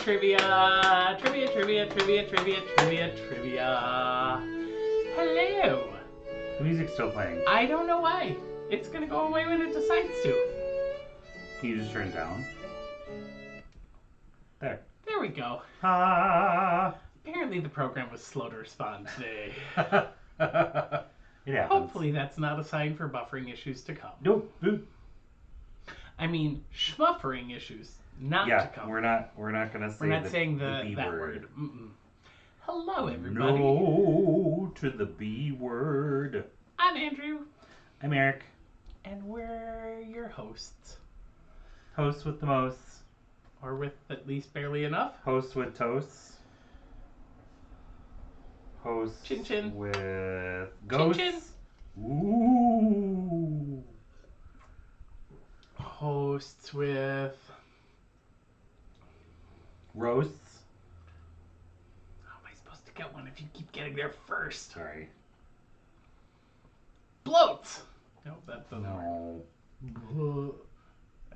Trivia. Hello. The music's still playing. I don't know why. It's gonna go away when it decides to. Can you just turn it down? There. There we go. Ah. Apparently the program was slow to respond today. It happens. Hopefully that's not a sign for buffering issues to come. Nope. I mean, schmuffering issues, not to come. We're not gonna say. We're not saying the B that word. Hello, everybody. No to the B word. I'm Andrew. I'm Eric. And we're your hosts. Host with the most. Or with at least barely enough. Host with toasts. Host Chin chin. with ghosts. Chin chin. Ooh. Hosts with Roasts. How am I supposed to get one if you keep getting there first? Sorry. Bloats. No, that doesn't No. rhyme.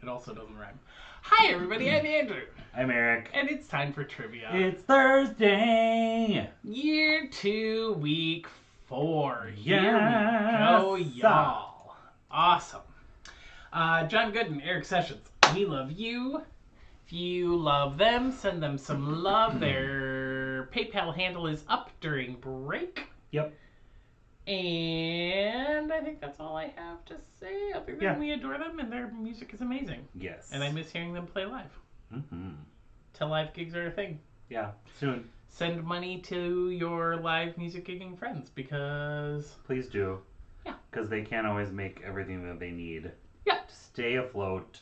It also doesn't rhyme. Hi everybody, I'm Andrew. I'm Eric. And it's time for trivia. It's Thursday. Year 2, week 4. Yes. Here we go, y'all. Awesome. John Gooden, Eric Sessions, we love you. If you love them, send them some love. Their PayPal handle is up during break. Yep. And I think that's all I have to say. Other than we adore them and their music is amazing. Yes. And I miss hearing them play live. Mm-hmm. Till live gigs are a thing. Yeah, soon. Send money to your live music gigging friends because... Please do. Yeah. Because they can't always make everything that they need. Yeah. To stay afloat.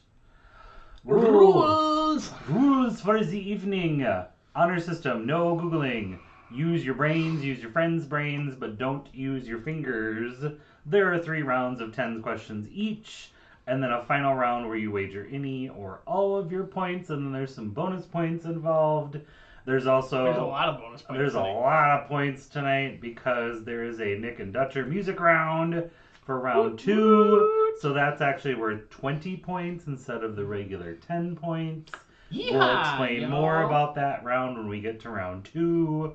Rules! Rules for the evening. Honor system, no Googling. Use your brains, use your friends' brains, but don't use your fingers. There are 3 rounds of 10 questions each, and then a final round where you wager any or all of your points, and then there's some bonus points involved. There's a lot of bonus points. There's tonight. a lot of points tonight because there is a Nick and Dutcher music round for round 2. So that's actually worth 20 points instead of the regular 10 points. Yeehaw, We'll explain more y'all. about that round when we get to round 2.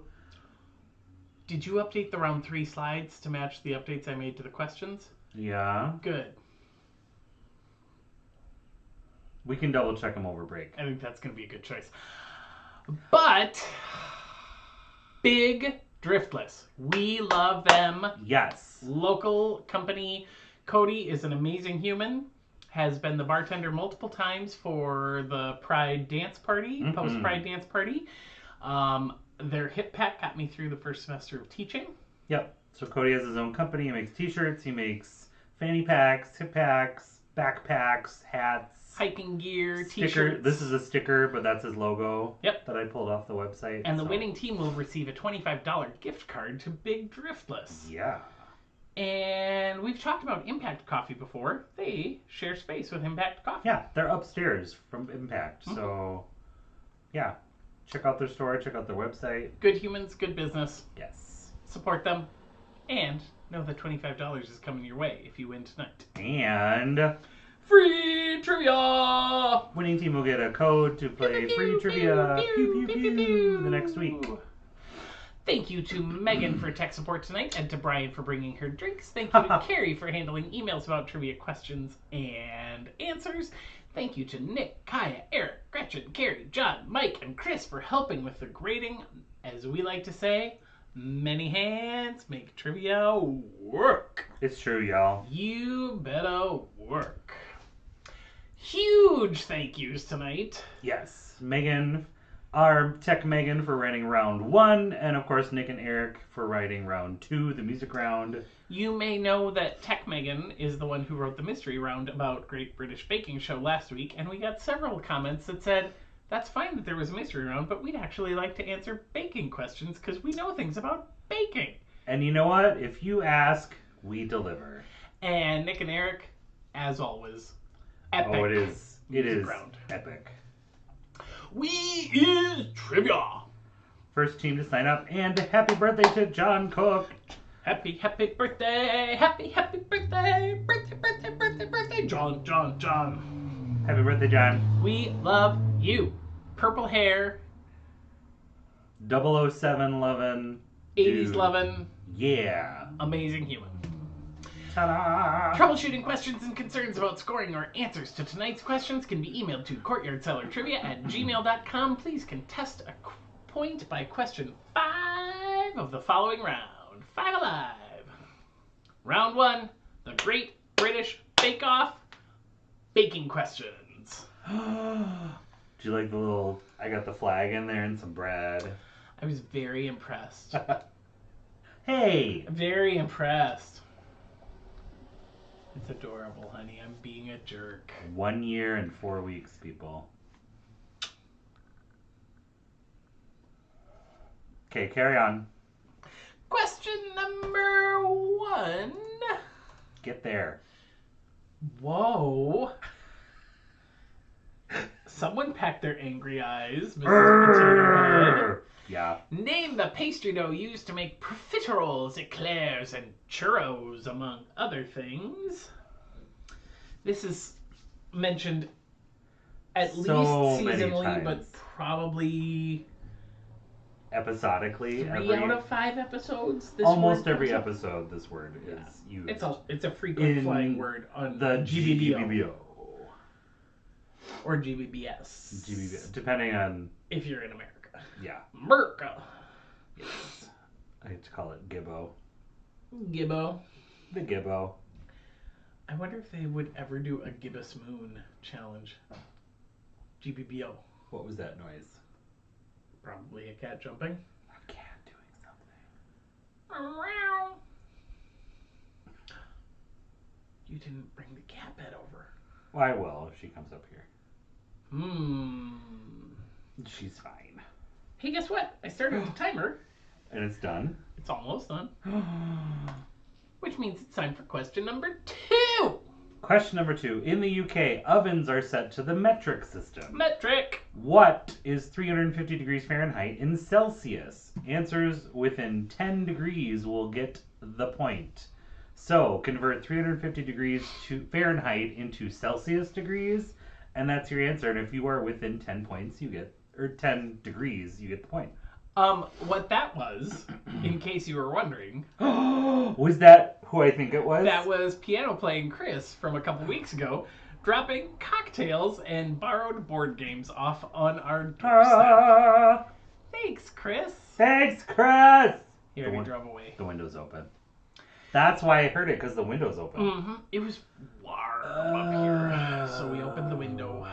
Did you update the round 3 slides to match the updates I made to the questions? Yeah. Good. We can double check them over break. I think that's going to be a good choice. But, Big Driftless. We love them. Yes. Local company. Cody is an amazing human. Has been the bartender multiple times for the Pride Dance Party, post-Pride Dance Party. Their hip pack got me through the first semester of teaching. Yep. So Cody has his own company. He makes t-shirts. He makes fanny packs, hip packs, backpacks, hats. Hiking gear, Sticker. t-shirts. This is a sticker, but that's his logo. Yep. That I pulled off the website. And the winning team will receive a $25 gift card to Big Driftless. Yeah. And we've talked about Impact Coffee before. They share space with Impact Coffee. Yeah, they're upstairs from Impact. So, yeah. Check out their store. Check out their website. Good humans, good business. Yes. Support them. And know that $25 is coming your way if you win tonight. And Free trivia! winning team will get a code to play free trivia the next week. Thank you to Megan for tech support tonight, and to Brian for bringing her drinks. Thank you to Carrie for handling emails about trivia questions and answers. Thank you to Nick, Kaya, Eric, Gretchen, Carrie, John, Mike, and Chris for helping with the grading. As we like to say, many hands make trivia work. It's true, y'all. You better work. Huge thank yous tonight. Yes. Megan, our tech Megan for writing round 1, and of course Nick and Eric for writing round 2, the music round. You may know that Tech Megan is the one who wrote the mystery round about Great British Baking Show last week, and we got several comments that said, that's fine that there was a mystery round, but we'd actually like to answer baking questions because we know things about baking. And you know what? If you ask, we deliver. And Nick and Eric, as always, epic. Oh, it is. It is round. epic. We is trivia. First team to sign up, and happy birthday to John Cook. Happy birthday, happy birthday, birthday, John. Happy birthday, John. We love you. Purple hair 007 lovin'. 80s dude. lovin', Yeah. amazing human. Ta-da! Troubleshooting questions and concerns about scoring or answers to tonight's questions can be emailed to courtyardcellartrivia@gmail.com. Please contest a point by question 5 of the following round. 5 Alive. Round 1, the Great British Bake Off baking questions. Do you like the little... I got the flag in there and some bread. I was very impressed. Hey! Very impressed. It's adorable, honey. I'm being a jerk. 1 year and 4 weeks, people. Okay, carry on. Question number 1. Get there. Whoa. Someone packed their angry eyes, Mrs. Potato Head. Yeah. Name the pastry dough used to make profiteroles, eclairs, and churros, among other things. This is mentioned at least seasonally, but probably episodically. 3 out of 5 episodes. Almost every episode, this word is used. It's a frequent flying word on the GBBO. Or GBBS. GBBS, depending on if you're in America. Yeah. America. Yes. I hate to call it Gibbo. Gibbo. The Gibbo. I wonder if they would ever do a Gibbous Moon challenge. GBBO. What was that noise? Probably a cat jumping. A cat doing something. Meow. You didn't bring the cat bed over. Well, I will if she comes up here. She's fine. Hey, guess what? I started the timer. And it's done? It's almost done. Which means it's time for question number 2. Question number 2. In the UK, ovens are set to the metric system. Metric. What is 350 degrees Fahrenheit in Celsius? Answers within 10 degrees will get the point. So, convert 350 degrees to Fahrenheit into Celsius degrees, and that's your answer. And if you are within 10 points, you get, or 10 degrees, you get the point. What that was, in case you were wondering... Was that who I think it was? That was piano playing Chris from a couple weeks ago, dropping cocktails and borrowed board games off on our doorstep. Thanks, Chris. Thanks, Chris! He already drove away. The window's open. That's why I heard it, because the window's open. Mm-hmm. It was warm up here, so we opened the window.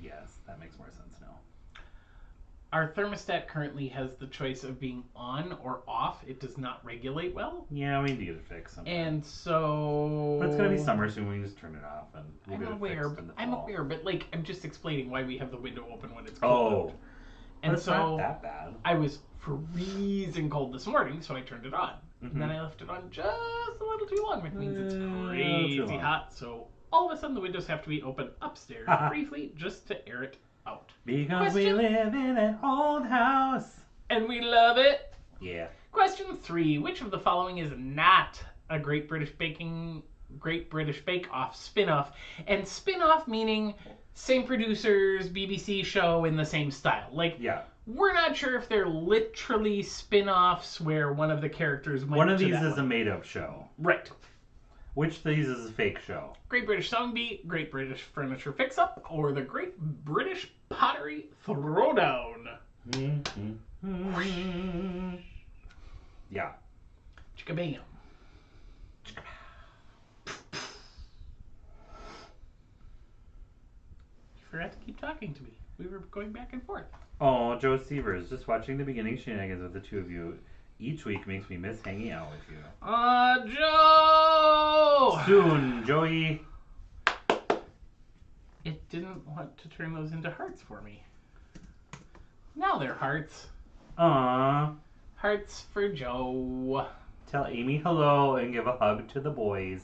Yes, that makes more sense now. Our thermostat currently has the choice of being on or off. It does not regulate well. Yeah, we need to get it fixed sometime. And so... But it's going to be summer soon. We can just turn it off and we'll I'm get aware, it fixed in the fall. I'm aware, but like, I'm just explaining why we have the window open when it's cold. Oh. And it's so not that bad. I was freezing cold this morning, so I turned it on. Mm-hmm. And then I left it on just a little too long, which means it's too crazy long. hot. So all of a sudden the windows have to be open upstairs briefly just to air it out. Because we live in an old house. And we love it. Yeah. Question 3. Which of the following is not a Great British Bake Off spin-off? And spin-off meaning same producers, BBC show in the same style. Like, Yeah. we're not sure if they're literally spin-offs where one of the characters went One of to these that is one. a made-up show. Right. Which of these is a fake show? Great British Song Bee, Great British Furniture Fix-Up, or the Great British Pottery Throwdown. Yeah. Chicka-bam. You forgot to keep talking to me. We were going back and forth. Oh, Joe Sievers, just watching the beginning shenanigans with the two of you each week makes me miss hanging out with you. Joe! Soon, Joey. It didn't want to turn those into hearts for me. Now they're hearts. Aww. Hearts for Joe. Tell Amy hello and give a hug to the boys.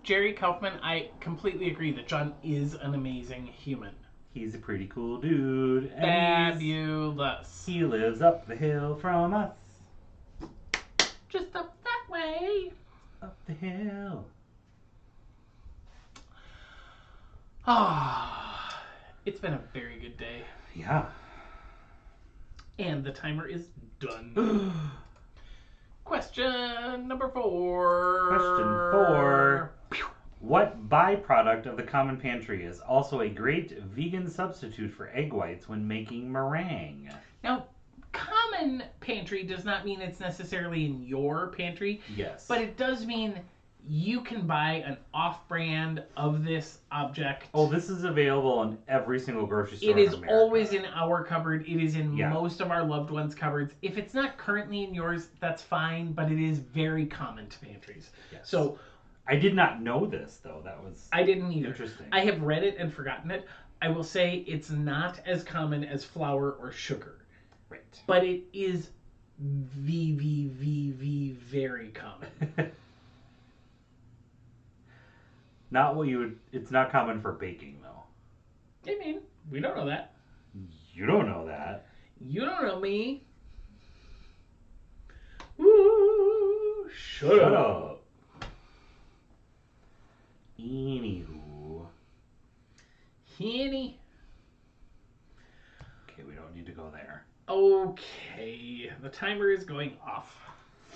Jerry Kaufman, I completely agree that John is an amazing human. He's a pretty cool dude. And Fabulous. he lives up the hill from us. Just up that way. Up the hill. Ah, it's been a very good day. Yeah. And the timer is done. Question number 4. Question 4. What byproduct of the common pantry is also a great vegan substitute for egg whites when making meringue? Now, common pantry does not mean it's necessarily in your pantry. Yes. But it does mean you can buy an off-brand of this object. Oh, this is available in every single grocery store. It is always in our cupboard. It is in Yeah. most of our loved ones' cupboards. If it's not currently in yours, that's fine, but it is very common to pantries. Yes. So I did not know this, though. That was I didn't either. interesting. I have read it and forgotten it. I will say it's not as common as flour or sugar. Right. But it is very common. Not what you would. It's not common for baking, though. I mean, we don't know that. You don't know that. You don't know me. Woo! Shut up. Anywho. Henny. Okay, we don't need to go there. Okay, the timer is going off.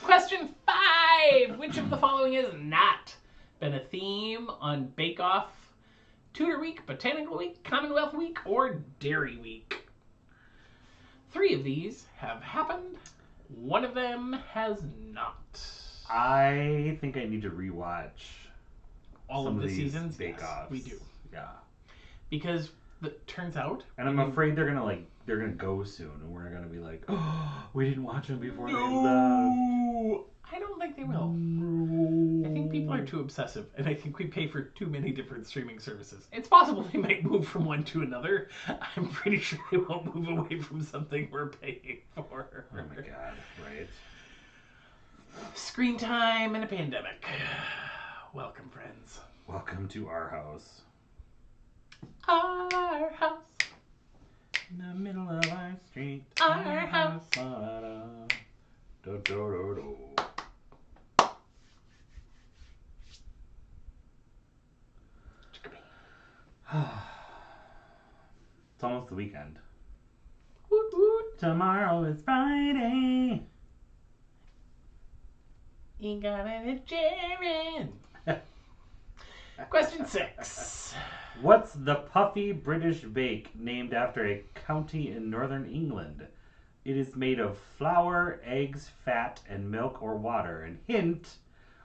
Question 5. Which of the following has not been a theme on Bake Off, Tudor Week, Botanical Week, Commonwealth Week, or Dairy Week? 3 of these have happened. 1 of them has not. I think I need to rewatch All some of the these seasons? Bake Yes, Offs. we do. Yeah. Because it turns out... And I'm afraid they're gonna go soon, and we're gonna be like, oh, we didn't watch them before they left. No! I don't think they will. I think people are too obsessive, and I think we pay for too many different streaming services. It's possible they might move from one to another. I'm pretty sure they won't move away from something we're paying for. Oh my god, right? Screen time and a pandemic. Welcome, friends. Welcome to our house. Our house. In the middle of our street. Our house. Do, do, do, do. It's almost the weekend. Woot woot. Tomorrow is Friday. You got it, Jared. Question 6. What's the puffy British bake named after a county in northern England? It is made of flour, eggs, fat, and milk or water. And hint,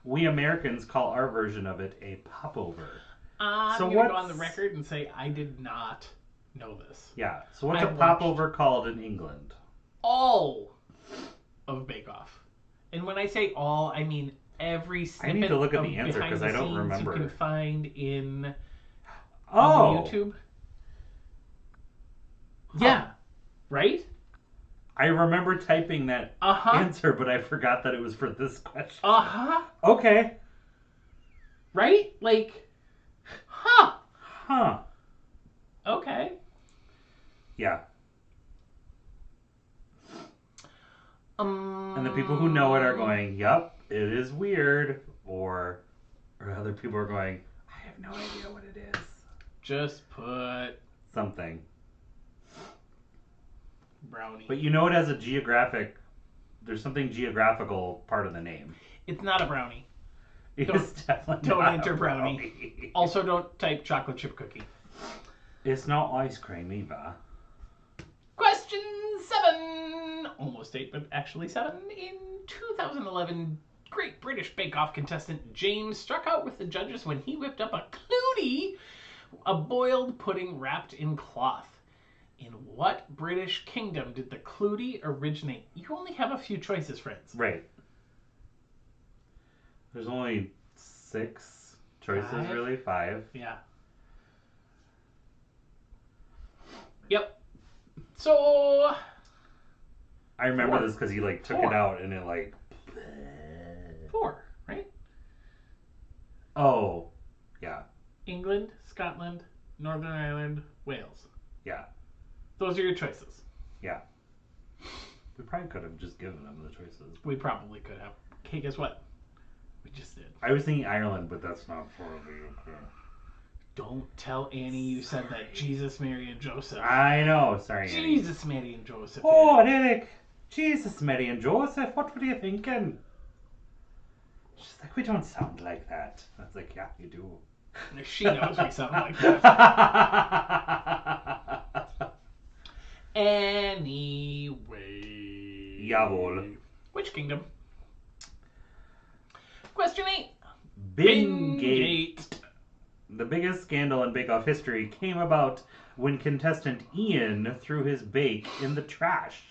we Americans call our version of it a popover. I'm So going to go what's- on the record and say I did not know this. Yeah, so what's I a popover called in England? All of Bake Off. And when I say all, I mean every snippet I need to look at of the answer behind 'cause the I don't scenes remember. you can find in Oh! on YouTube. Yeah. Right? I remember typing that Uh-huh. answer, but I forgot that it was for this question. Uh-huh. Okay. Right? Like, huh. Huh. Okay. Yeah. And And the people who know it are going, yup, it is weird. Or other people are going, I have no idea what it is. just put Something. brownie. But you know it has a geographic, there's something geographical part of the name. It's not a brownie. It's Don't- definitely don't not enter a brownie. Also, don't type chocolate chip cookie. It's not ice cream either. Question 7. Almost 8, but actually 7. In 2011, Great British Bake Off contestant James struck out with the judges when he whipped up a clootie, a boiled pudding wrapped in cloth. In what British kingdom did the clootie originate? You only have a few choices, friends. Right. There's only 6 choices, 5? really? 5. Yeah. Yep. So, I remember 4. this because he like took 4. it out and it like. 4, right? Oh, yeah, England, Scotland, Northern Ireland, Wales. yeah, Those are your choices. yeah. We probably could have just given them the choices. We probably could have. Okay, guess what? We just did. I was thinking Ireland, but that's not for the UK. Don't tell Annie you said that. Jesus, Mary, and Joseph. I know. Sorry, Annie. Jesus, Mary, and Joseph. Oh, Eric. Jesus, Mary and Joseph. What were you thinking? She's like, we don't sound like that. I was like, yeah, you do. She knows we sound like that. Anyway. Jawohl. Which kingdom? Question 8. Bingate. The biggest scandal in Bake Off history came about when contestant Ian threw his bake in the trash.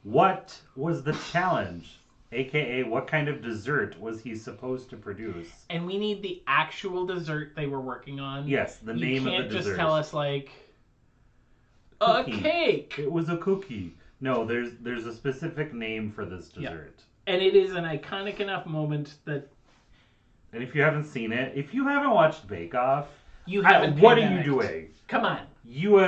What was the challenge? AKA, what kind of dessert was he supposed to produce? And we need the actual dessert they were working on. Yes, the name of the dessert. You can't just tell us, like, a cake. It was a cookie. No, there's a specific name for this dessert. Yeah. And it is an iconic enough moment that... And if you haven't seen it, if you haven't watched Bake Off, what are you doing? Come on. You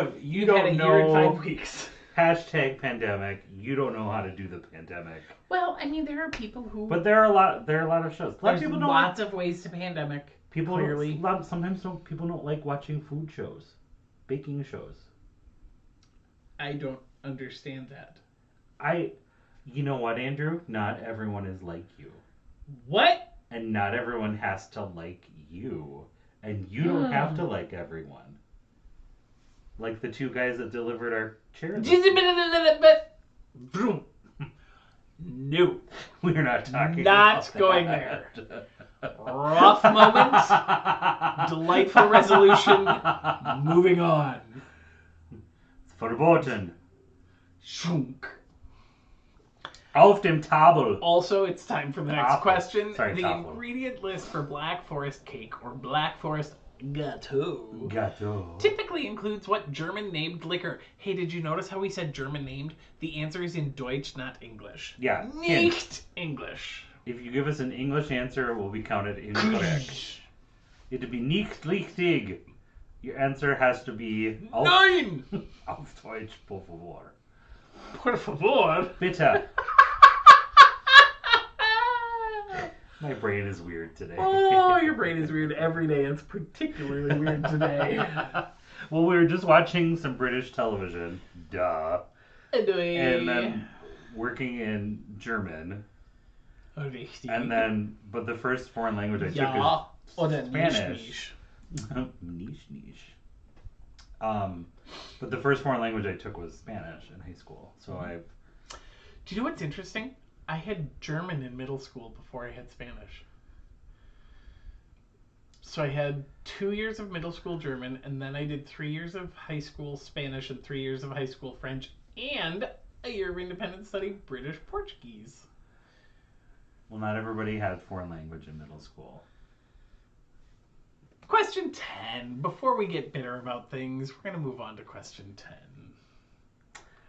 don't had a know. year and 5 weeks. Hashtag pandemic. You don't know how to do the pandemic. Well, I mean, there are people who. But there are a lot of shows. There's lots of ways to pandemic. People clearly. Sometimes people don't like watching food shows, baking shows. I don't understand that. You know what, Andrew? Not everyone is like you. What? And not everyone has to like you. And you don't have to like everyone. Like the 2 guys that delivered our chair. No. We're not talking Not about going that. there. Rough moments. Delightful resolution. Moving on. Verboten. Schunk. Auf dem Tafel. Also, it's time for the next question. Sorry, the tafel. ingredient list for Black Forest cake or Black Forest gâteau Gâteau. typically includes what German-named liquor? Hey, did you notice how we said German-named? The answer is in Deutsch, not English. Yeah. Nicht English. If you give us an English answer, it will be counted incorrect. It'll be nicht richtig. Your answer has to be Nein! auf Deutsch, por favor. Por favor. Bitte. My brain is weird today. Oh, your brain is weird every day. It's particularly weird today. Well, we were just watching some British television. Duh. And then working in German. Richtig. And then, but the first foreign language I took is oder Spanish. Niche. But the first foreign language I took was Spanish in high school. So I've... Do you know what's interesting? I had German in middle school before I had Spanish. So I had 2 years of middle school German, and then I did 3 years of high school Spanish and 3 years of high school French, and a year of independent study British Portuguese. Well, not everybody had foreign language in middle school. Question 10. Before we get bitter about things, we're going to move on to question 10.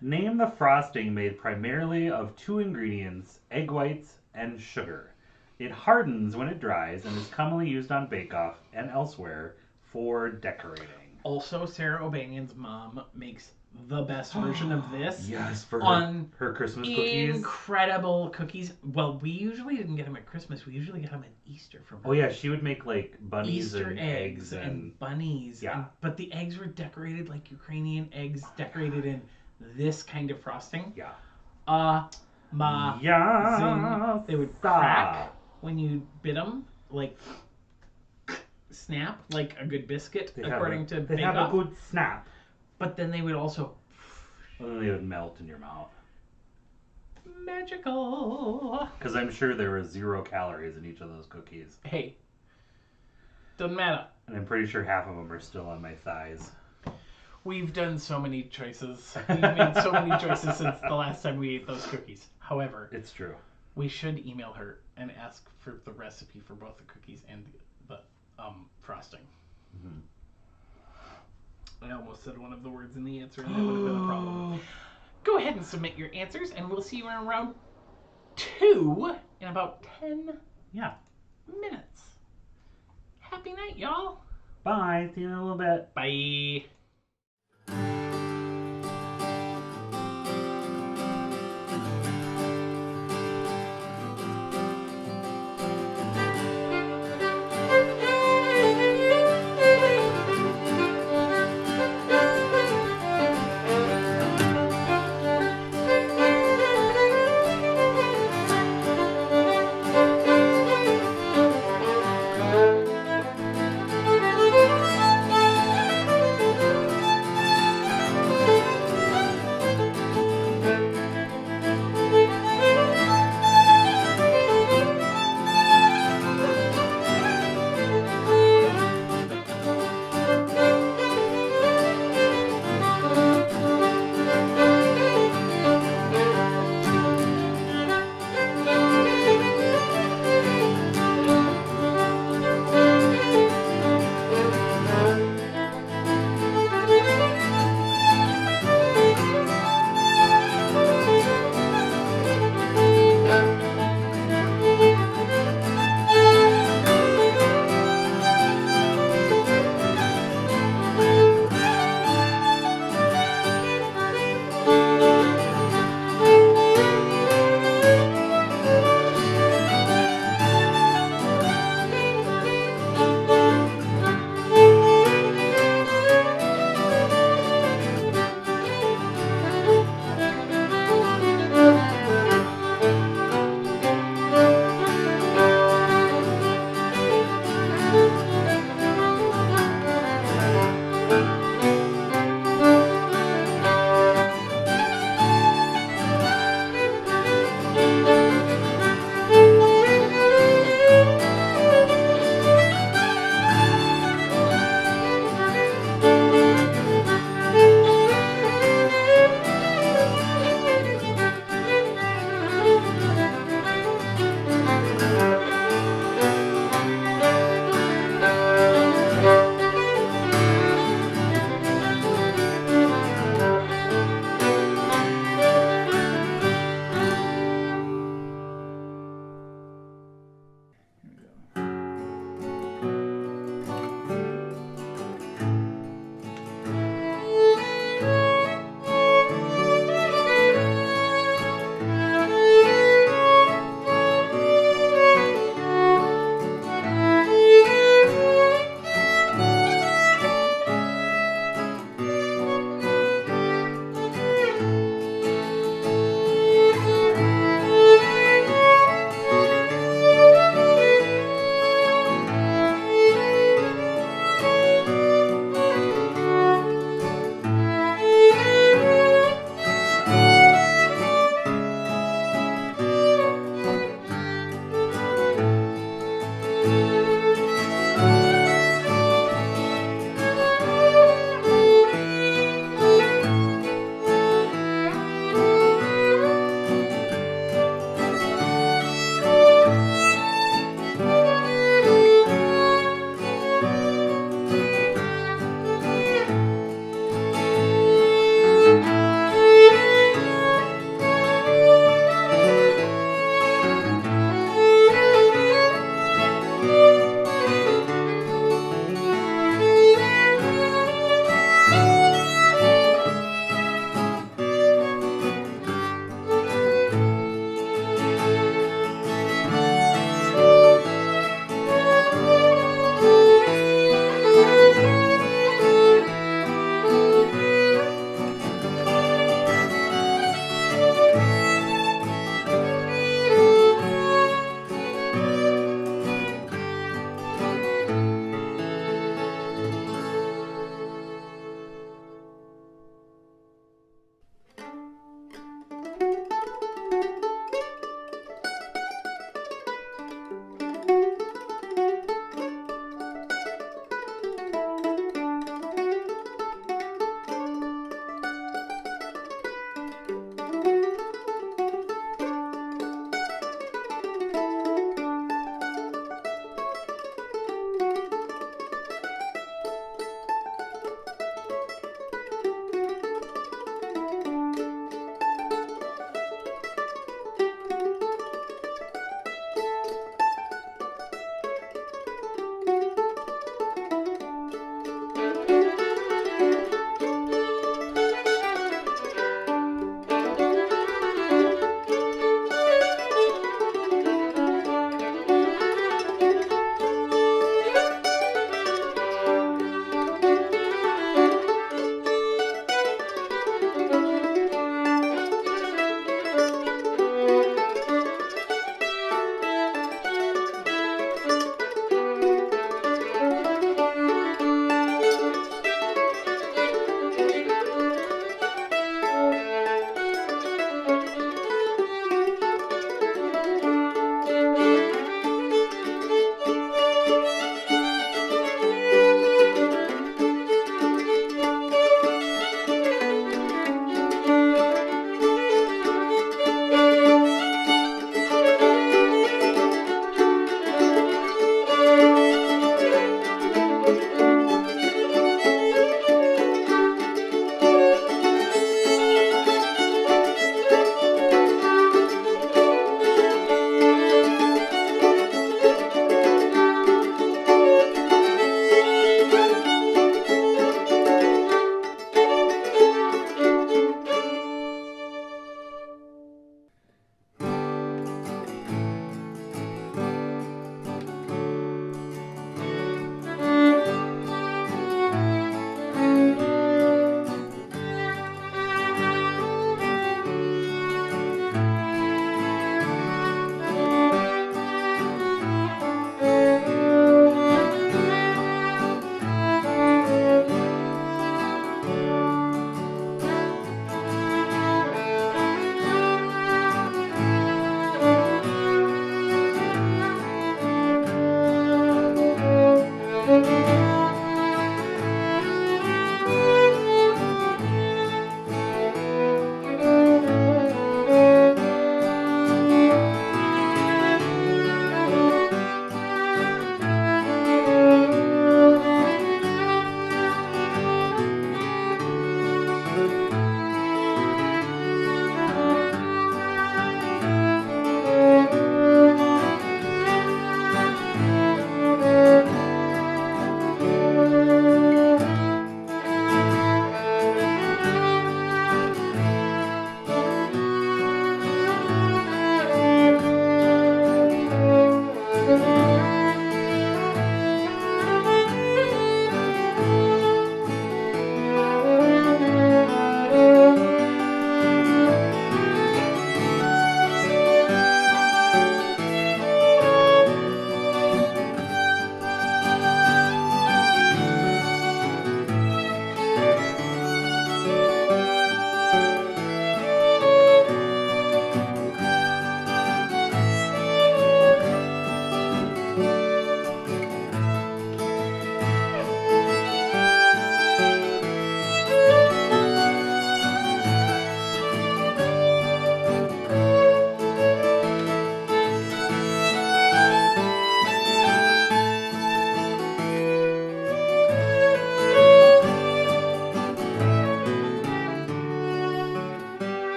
Name the frosting made primarily of 2 ingredients, egg whites and sugar. It hardens when it dries and is commonly used on Bake Off and elsewhere for decorating. Also, Sarah O'Banion's mom makes the best version of this. Yes, for her Christmas cookies. Incredible cookies. Well, we usually didn't get them at Christmas. We usually got them at Easter from her. Oh yeah, she would make like bunnies Easter and eggs and bunnies. Yeah. But the eggs were decorated like Ukrainian eggs decorated in this kind of frosting. Yeah. Yeah. They would crack when you bit them, like snap, like a good biscuit, according to Bake Off. They have a good snap. But then they would also... And then they would melt in your mouth. Magical. Because I'm sure there were 0 calories in each of those cookies. Hey. Doesn't matter. And I'm pretty sure half of them are still on my thighs. We've done so many choices. We've made so many choices since the last time we ate those cookies. However... It's true. We should email her and ask for the recipe for both the cookies and the frosting. Mm-hmm. I almost said one of the words in the answer, and that would have been a problem. Go ahead and submit your answers, and we'll see you in round 2 in about 10 minutes. Happy night, y'all. Bye. See you in a little bit. Bye.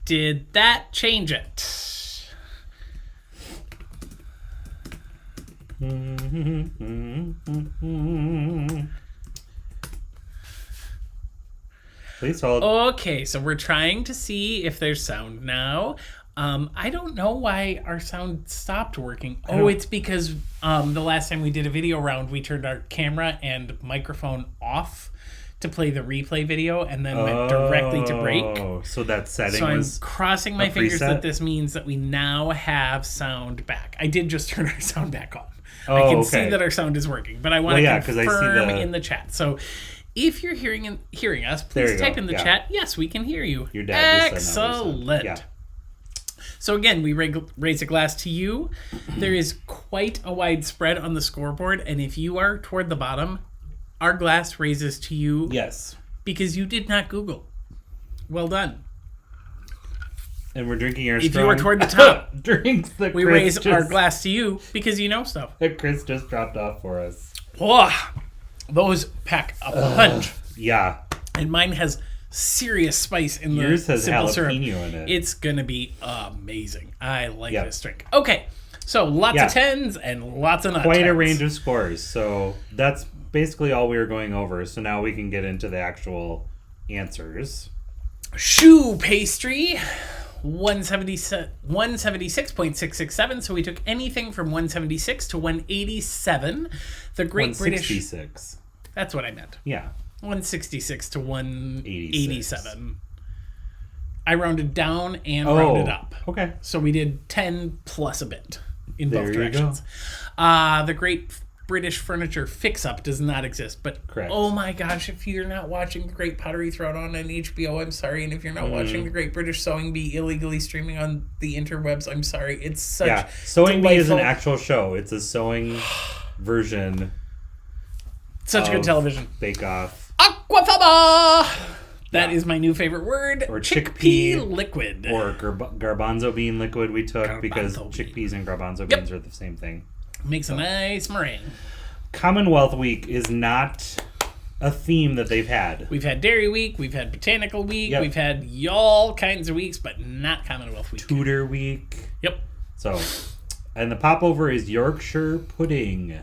Did that change it? Please hold. Okay, so we're trying to see if there's sound now. I don't know why our sound stopped working. Oh, it's because the last time we did a video round, we turned our camera and microphone off to play the replay video and then went directly to break. Oh, so that setting So was I'm crossing my fingers preset? that this means that we now have sound back. I did just turn our sound back on. Oh, I can okay. see that our sound is working, but I want Well, to yeah, 'cause I see confirm the- in the chat. So if you're hearing us, There please you type go, in the yeah. chat. Yes, we can hear you. Your dad just said no, Excellent. yeah. So again, we raise a glass to you. There is quite a wide spread on the scoreboard, and if you are toward the bottom, our glass raises to you Yes. because you did not Google. Well done. And we're drinking our If strong you are toward the top, drinks that we Chris raise just, our glass to you because you know stuff. that Chris just dropped off for us. Whoa, those pack a punch. Yeah. And mine has serious spice in the Yours has simple syrup. jalapeno in it. It's gonna be amazing. I like Yep. this drink. Okay, so lots Yeah. of tens and lots of not Quite a tens. range of scores. So that's basically all we were going over. So now we can get into the actual answers. Shoe pastry, 176.667. So we took anything from 176 to 187. The Great British. 166. That's what I meant. Yeah. 166 to 187. I rounded down and Oh. rounded up. Okay. So we did 10 plus a bit in There both you directions. The Great British Furniture Fix-Up does not exist. But Correct. oh my gosh, if you're not watching The Great Pottery Throwdown on HBO, I'm sorry. And if you're not watching The Great British Sewing Bee illegally streaming on the interwebs, I'm sorry. It's such Yeah. Sewing Bee is an delightful- actual show. It's a sewing version such good of television. Bake Off. Aquafaba! That Yeah. is my new favorite word. Or chickpea chickpea liquid. Or garbanzo bean liquid we took because Garbanzo bean. chickpeas and garbanzo Yep. beans are the same thing. Makes a nice meringue. Commonwealth Week is not a theme that they've had. We've had Dairy Week, we've had Botanical Week, Yep. we've had all kinds of weeks, but not Commonwealth Week. Tudor Week. Yep. So, and the popover is Yorkshire pudding.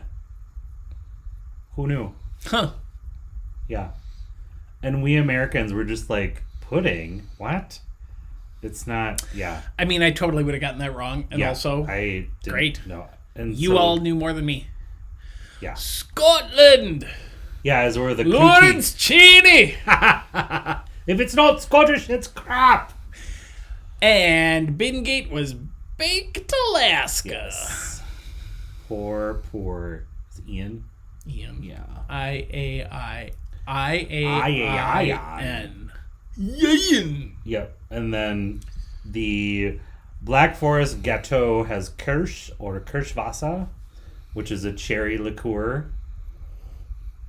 Who knew? Huh. Yeah. And we Americans were just like, pudding? What? It's not, yeah. I mean, I totally would have gotten that wrong. And Yeah, also, I didn't great. know. And you so, all knew more than me. Yeah. Scotland! Yeah, as we're the Lawrence Cheney! coochie. If it's not Scottish, it's crap. And Bingate was Baked Alaska. Yes. Poor. Is it Ian? Ian. Yeah. I-A-I-I-N. Ian. Yep. And then the Black Forest Gâteau has Kirsch or Kirschwasser, which is a cherry liqueur.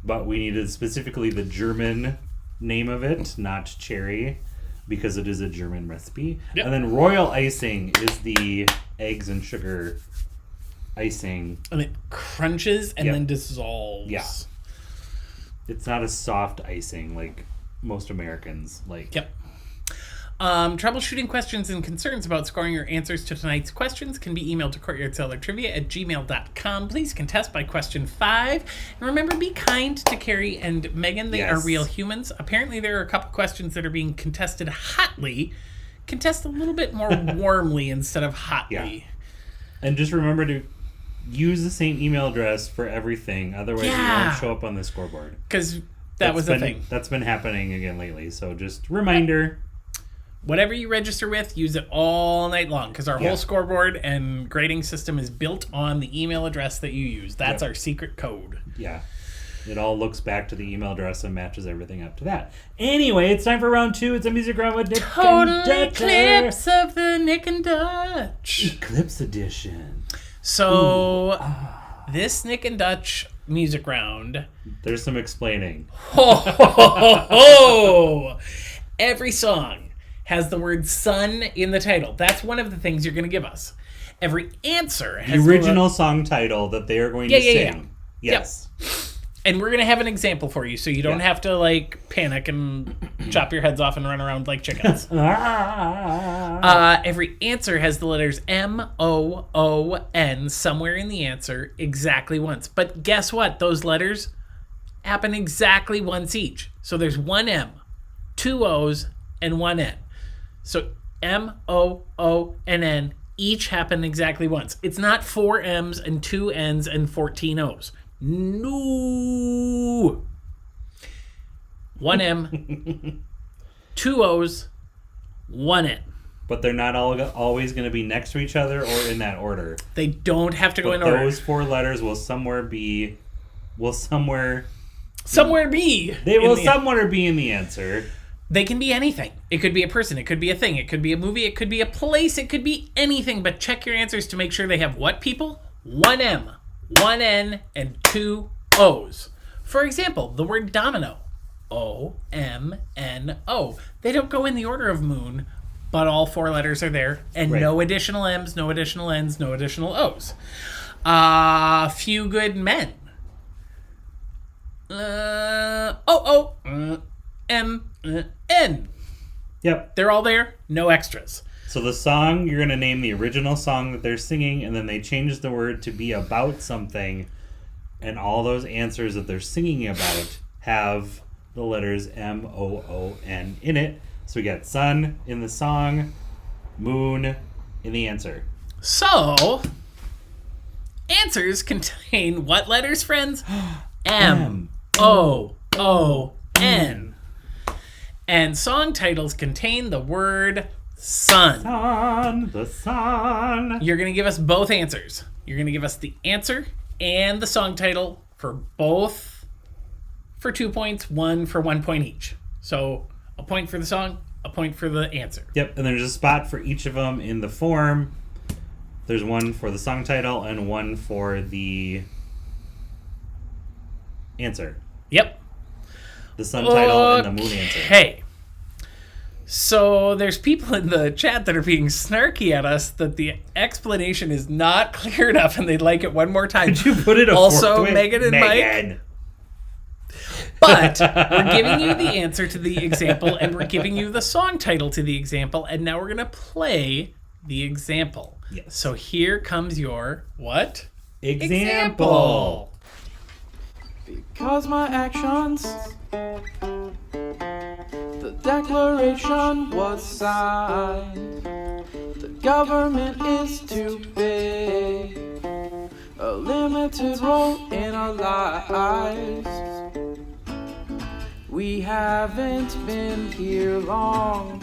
But we needed specifically the German name of it, not cherry, because it is a German recipe. Yep. And then royal icing is the eggs and sugar icing. And it crunches and Yep. then dissolves. Yeah. It's not a soft icing like most Americans like. Yep. Troubleshooting questions and concerns about scoring your answers to tonight's questions can be emailed to courtyardcellartrivia@gmail.com. Please contest by question 5. And remember, be kind to Carrie and Megan. They are Yes. real humans. Apparently, there are a couple questions that are being contested hotly. Contest a little bit more warmly instead of hotly. And just remember to use the same email address for everything. Otherwise, you Yeah. won't show up on the scoreboard. Because that was the thing. That's been happening again lately. So just reminder. Whatever you register with, use it all night long, because our Yeah. whole scoreboard and grading system is built on the email address that you use. That's Yep. our secret code. Yeah. It all looks back to the email address and matches everything up to that. Anyway, it's time for round 2. It's a music round with Nick Total and Dutcher. eclipse of the Nick and Dutch. Eclipse edition. So, this Nick and Dutch music round. There's some explaining. Ho, ho, ho, ho. Every song has the word sun in the title. That's one of the things you're going to give us. Every answer has The original song title that they are going to Yeah. sing. Yes. And we're going to have an example for you, so you don't have to, like, panic and chop your heads off and run around like chickens. Every answer has the letters M-O-O-N somewhere in the answer exactly once. But guess what? Those letters happen exactly once each. So there's one M, two O's, and one N. So M-O-O-N-N each happen exactly once. It's not 4 M's and 2 N's and 14 O's. No. 1 M, 2 O's, 1 N. But they're not always going to be next to each other or in that order. They don't have to go in order. Those 4 letters will somewhere be... somewhere be in the answer. They can be anything. It could be a person. It could be a thing. It could be a movie. It could be a place. It could be anything. But check your answers to make sure they have what, people? 1 M, 1 N, and 2 O's. For example, the word domino. O-M-N-O. They don't go in the order of moon, but all 4 letters are there. And no additional M's, no additional N's, no additional O's. Few good men. M-N. Yep. They're all there. No extras. So the song, you're going to name the original song that they're singing, and then they change the word to be about something, and all those answers that they're singing about have the letters M-O-O-N in it. So we got sun in the song, moon in the answer. So, answers contain what letters, friends? M-O-O-N. And song titles contain the word sun. Sun, the sun. You're going to give us both answers. You're going to give us the answer and the song title for both for 2 points, 1 for 1 point each. So a point for the song, a point for the answer. Yep, and there's a spot for each of them in the form. There's one for the song title and one for the answer. Yep. The sun title and the moon answer. Okay. So there's people in the chat that are being snarky at us that the explanation is not clear enough and they'd like it one more time. Could you put it also, Megan and Mike. But we're giving you the answer to the example and we're giving you the song title to the example, and now we're going to play the example. Yes. So here comes your what? Example. Because my actions, the declaration was signed. The government is too big, a limited role in our lives. We haven't been here long,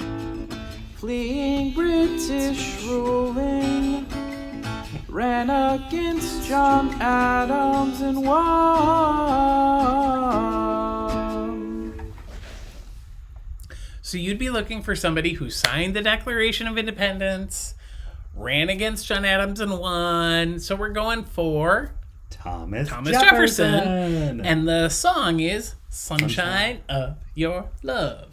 fleeing British ruling. Ran against John Adams and won. So you'd be looking for somebody who signed the Declaration of Independence, ran against John Adams and won. So we're going for Thomas Jefferson. And the song is Sunshine of Your Love.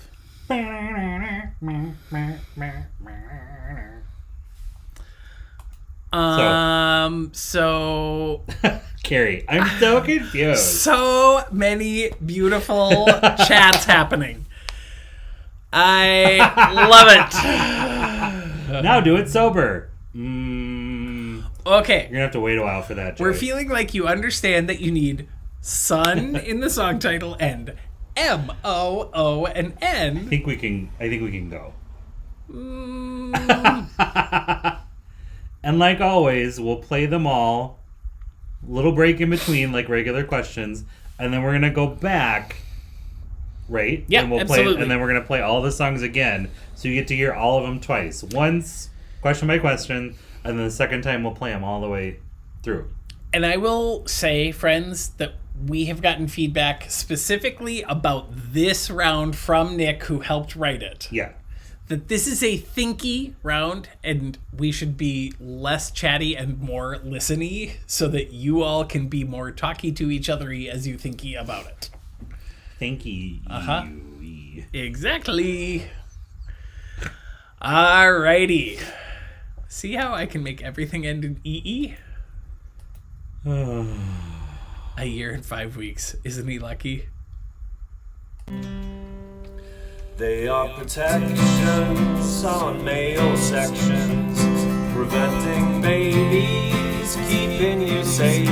So Carrie, I'm so confused. So many beautiful chats happening. I love it. Now do it sober. Okay. You're gonna have to wait a while for that, Joyce. We're feeling like you understand that you need sun in the song title and M-O-O-N. I think we can go. And like always, we'll play them all. Little break in between, like regular questions, and then we're gonna go back. Right? Yeah, and we'll absolutely. play, and then we're gonna play all the songs again, so you get to hear all of them twice. Once, question by question, and then the second time we'll play them all the way through. And I will say, friends, that we have gotten feedback specifically about this round from Nick, who helped write it. Yeah. That this is a thinky round, and we should be less chatty and more listen-y, so that you all can be more talky to each other as you thinky about it. Thinky. Exactly. Alrighty. See how I can make everything end in EE? A year and 5 weeks. Isn't he lucky? They are protections on male sections, preventing babies, keeping you safe.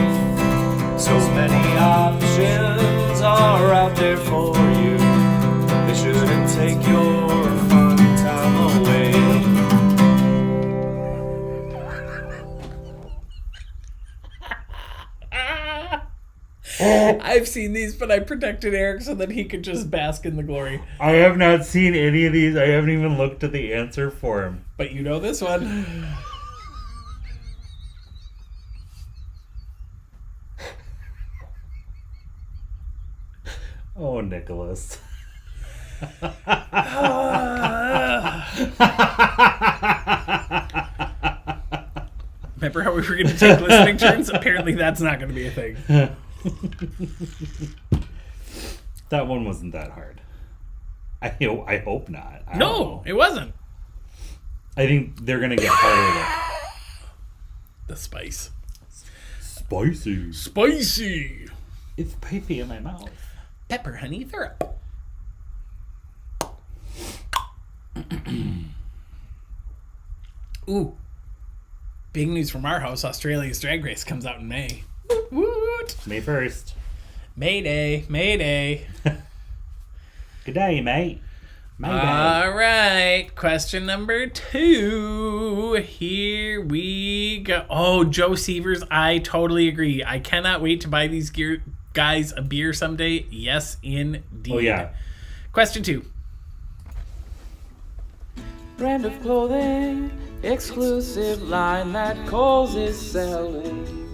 So many options are out there for you. They shouldn't take your fun time away. I've seen these, but I protected Eric so that he could just bask in the glory. I have not seen any of these. I haven't even looked at the answer for him. But you know this one. Oh, Nicholas. Remember how we were going to take listening turns? Apparently that's not going to be a thing. That one wasn't that hard. I hope not. I don't No, know. it wasn't. I think they're going to get harder. The spice. Spicy. Spicy. It's spicy in my mouth. Pepper honey syrup. Ooh. Big news from our house. Australia's Drag Race comes out in May. Woot woot. May 1st. Mayday. Mayday. Good day, mate. Mayday. All right. Question number 2. Here we go. Oh, Joe Sievers, I totally agree. I cannot wait to buy these guys a beer someday. Yes, indeed. Oh, yeah. Question 2. Brand of clothing, exclusive line that Kohl's is selling.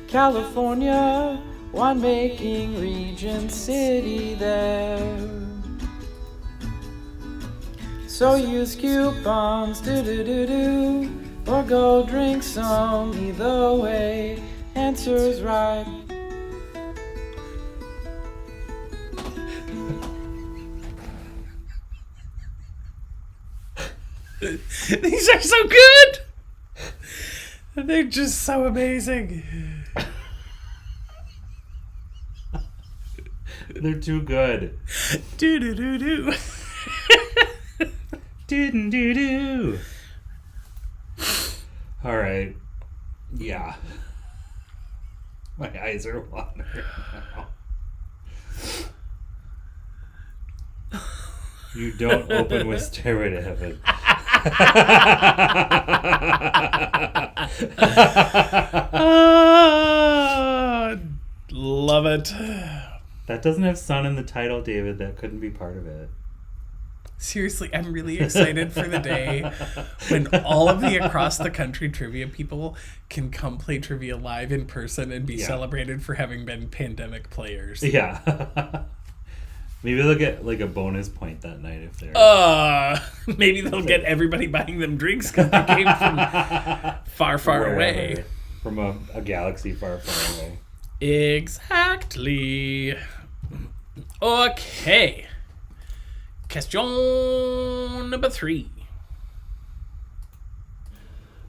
California, winemaking region, city there. So use coupons, do, or go drink some. Either way, answer's right. These are so good. They're just so amazing. They're too good. Do do do do. Didn't do. All right. Yeah. My eyes are watering now. You don't open with Stairway to Heaven. Love it. That doesn't have sun in the title, David. That couldn't be part of it. Seriously, I'm really excited for the day when all of the across the country trivia people can come play trivia live in person and be celebrated for having been pandemic players. Yeah. Maybe they'll get like a bonus point that night if they're... Maybe they'll get everybody buying them drinks because they came from far, far away. From a galaxy far, far away. Exactly. Okay. Question number 3.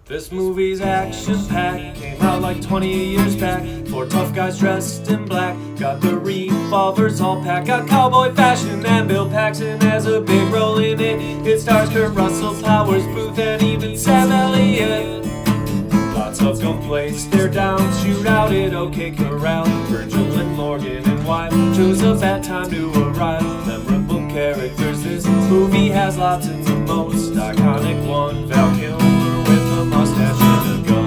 This movie's action-packed, came out like 20 years back. 4 tough guys dressed in black, got the revolvers all packed. Got cowboy fashion and Bill Paxton has a big role in it. It stars Kurt Russell, Powers, Booth, and even Sam Elliott. Lots of gunplay, stare down, shoot out at OK Corral. Virgil and Morgan and White chose a bad time to arrive. Memorable characters, this movie has lots and the most iconic one. Val Kilmer with a mustache and a gun.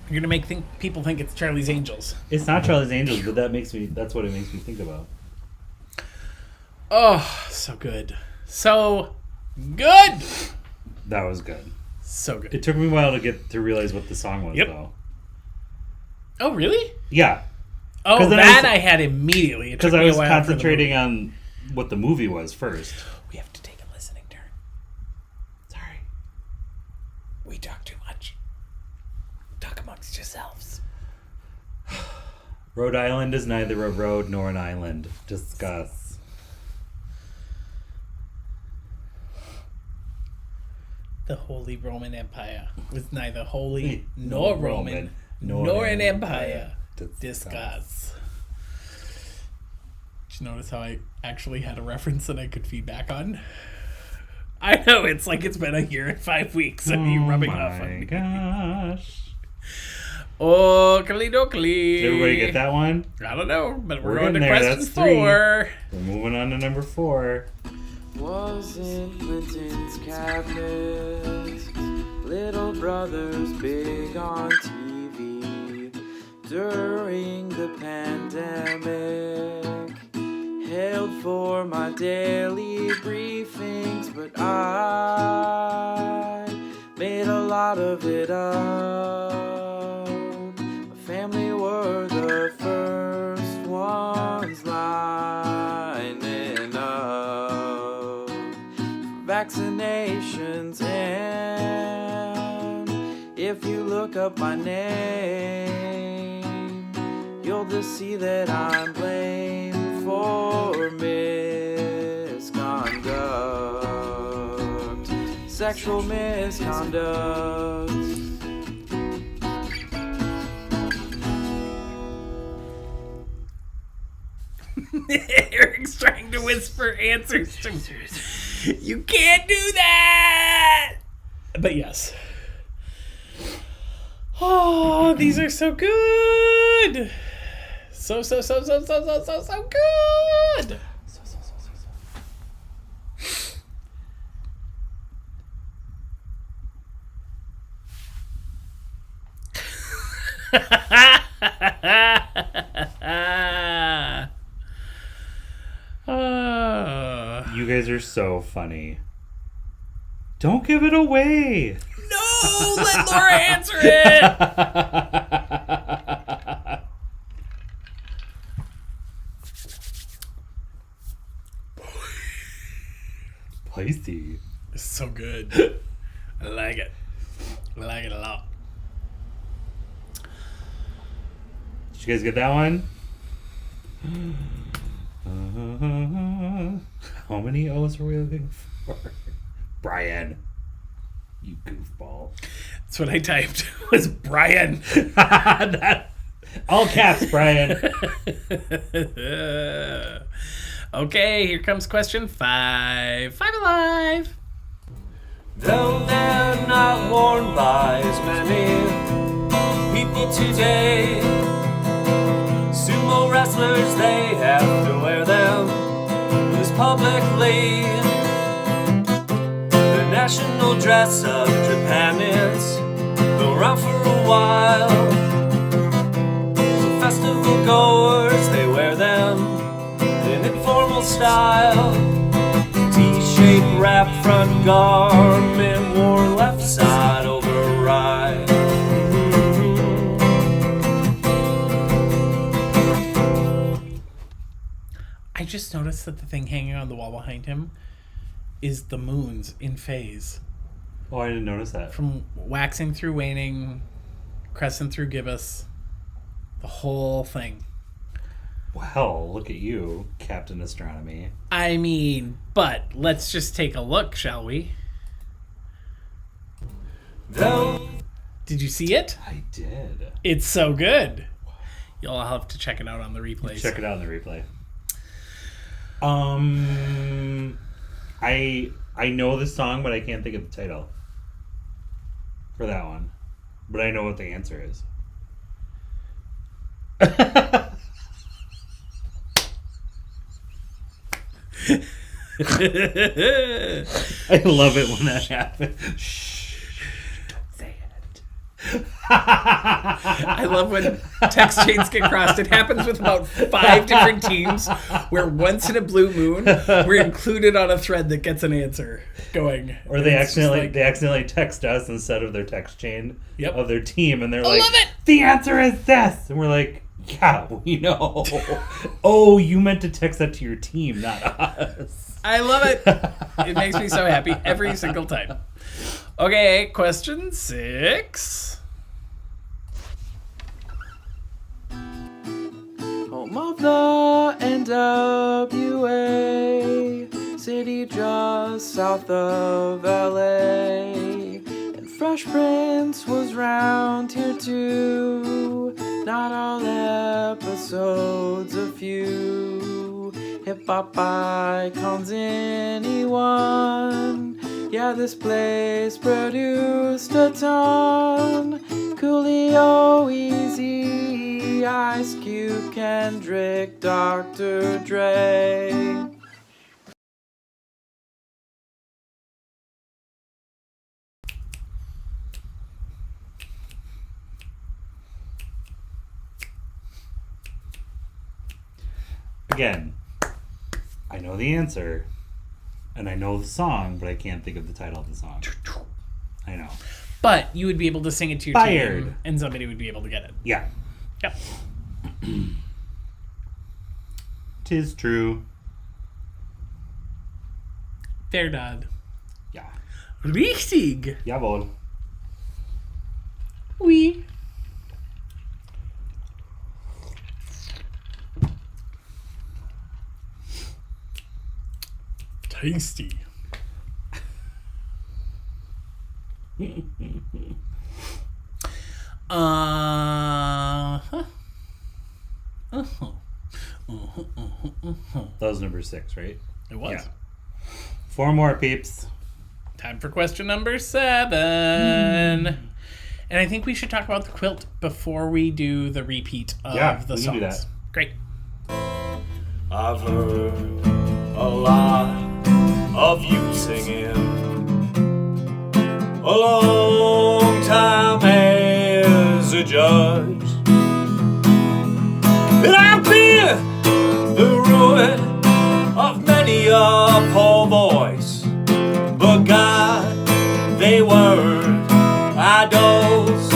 You're going to make people think it's Charlie's Angels. It's not Charlie's Angels, but that's what it makes me think about. Oh, so good. So good. That was good. So good. It took me a while to realize what the song was, though. Oh, really? Yeah. Oh, that I had immediately. Because I was concentrating on what the movie was first. We have to take a listening turn. Sorry. We talk too much. Talk amongst yourselves. Rhode Island is neither a road nor an island. Discuss. The Holy Roman Empire was neither holy nor Roman, nor an empire. Discuss. Did you notice how I actually had a reference that I could feed back on? I know, it's like it's been a year and 5 weeks of you rubbing off on me. Gosh. Oh, dokey. Did everybody get that one? I don't know, but we're We're going to getting there. question That's 3. 4. We're moving on to number 4. Was in Clinton's cabinet, little brothers big on TV during the pandemic. Hailed for my daily briefings, but I made a lot of it up. My family were the first ones lining up for vaccinations, and if you look up my name, you'll just see that I'm blamed for misconduct, sexual misconduct. Eric's trying to whisper answers to me. You can't do that! But yes. Oh, these are so good! So good! You guys are so funny. Don't give it away. No! Let Laura answer it! Spicy. It's so good. I like it. I like it a lot. Did you guys get that one? How many O's were we looking for? Brian. You goofball. That's what I typed. Was Brian. All caps, Brian. Okay, here comes question 5. 5 alive. Though they're not worn by as many people today, sumo wrestlers, they have to wear them just publicly. The national dress of Japan is been around for a while. So festival goers, they wear them in informal style. T-shaped wrap front garment, wore left side over right. I just noticed that the thing hanging on the wall behind him is the moons in phase. Oh, I didn't notice that. From waxing through waning, crescent through gibbous, the whole thing. Well, look at you, Captain Astronomy. I mean, but let's just take a look, shall we? Did you see it? I did. It's so good. You'll have to check it out on the replays. Check it out in the replay. I know the song, but I can't think of the title for that one. But I know what the answer is. I love it when that happens. Shh. Don't say it. I love when text chains get crossed. It happens with about 5 different teams where once in a blue moon we're included on a thread that gets an answer going. Or they accidentally text us instead of their text chain of their team, and they're like, love it. The answer is this, and we're like, yeah, we know. Oh, you meant to text that to your team, not us. I love it. It makes me so happy every single time. Okay, question 6. home of the NWA, city just south of LA. And Fresh Prince was round here too, not all episodes, a few. Hip-hop icons, anyone. Yeah, this place produced a ton. Coolio, Easy, Ice Cube, Kendrick, Dr. Dre. Again, I know the answer, and I know the song, but I can't think of the title of the song. I know. But you would be able to sing it to your Fired. team, and somebody would be able to get it. Yeah. Yep. 'Tis true. Verdad. Ja. Richtig. Jawohl. Oui. Tasty. That was number 6, right? It was. Yeah. 4 more, peeps. Time for question number 7. And I think we should talk about the quilt before we do the repeat of the we songs. can do that. Great. I've heard a lot of you singing a long time as a judge, and I've been the ruin of many a poor voice, but God, they weren't idols.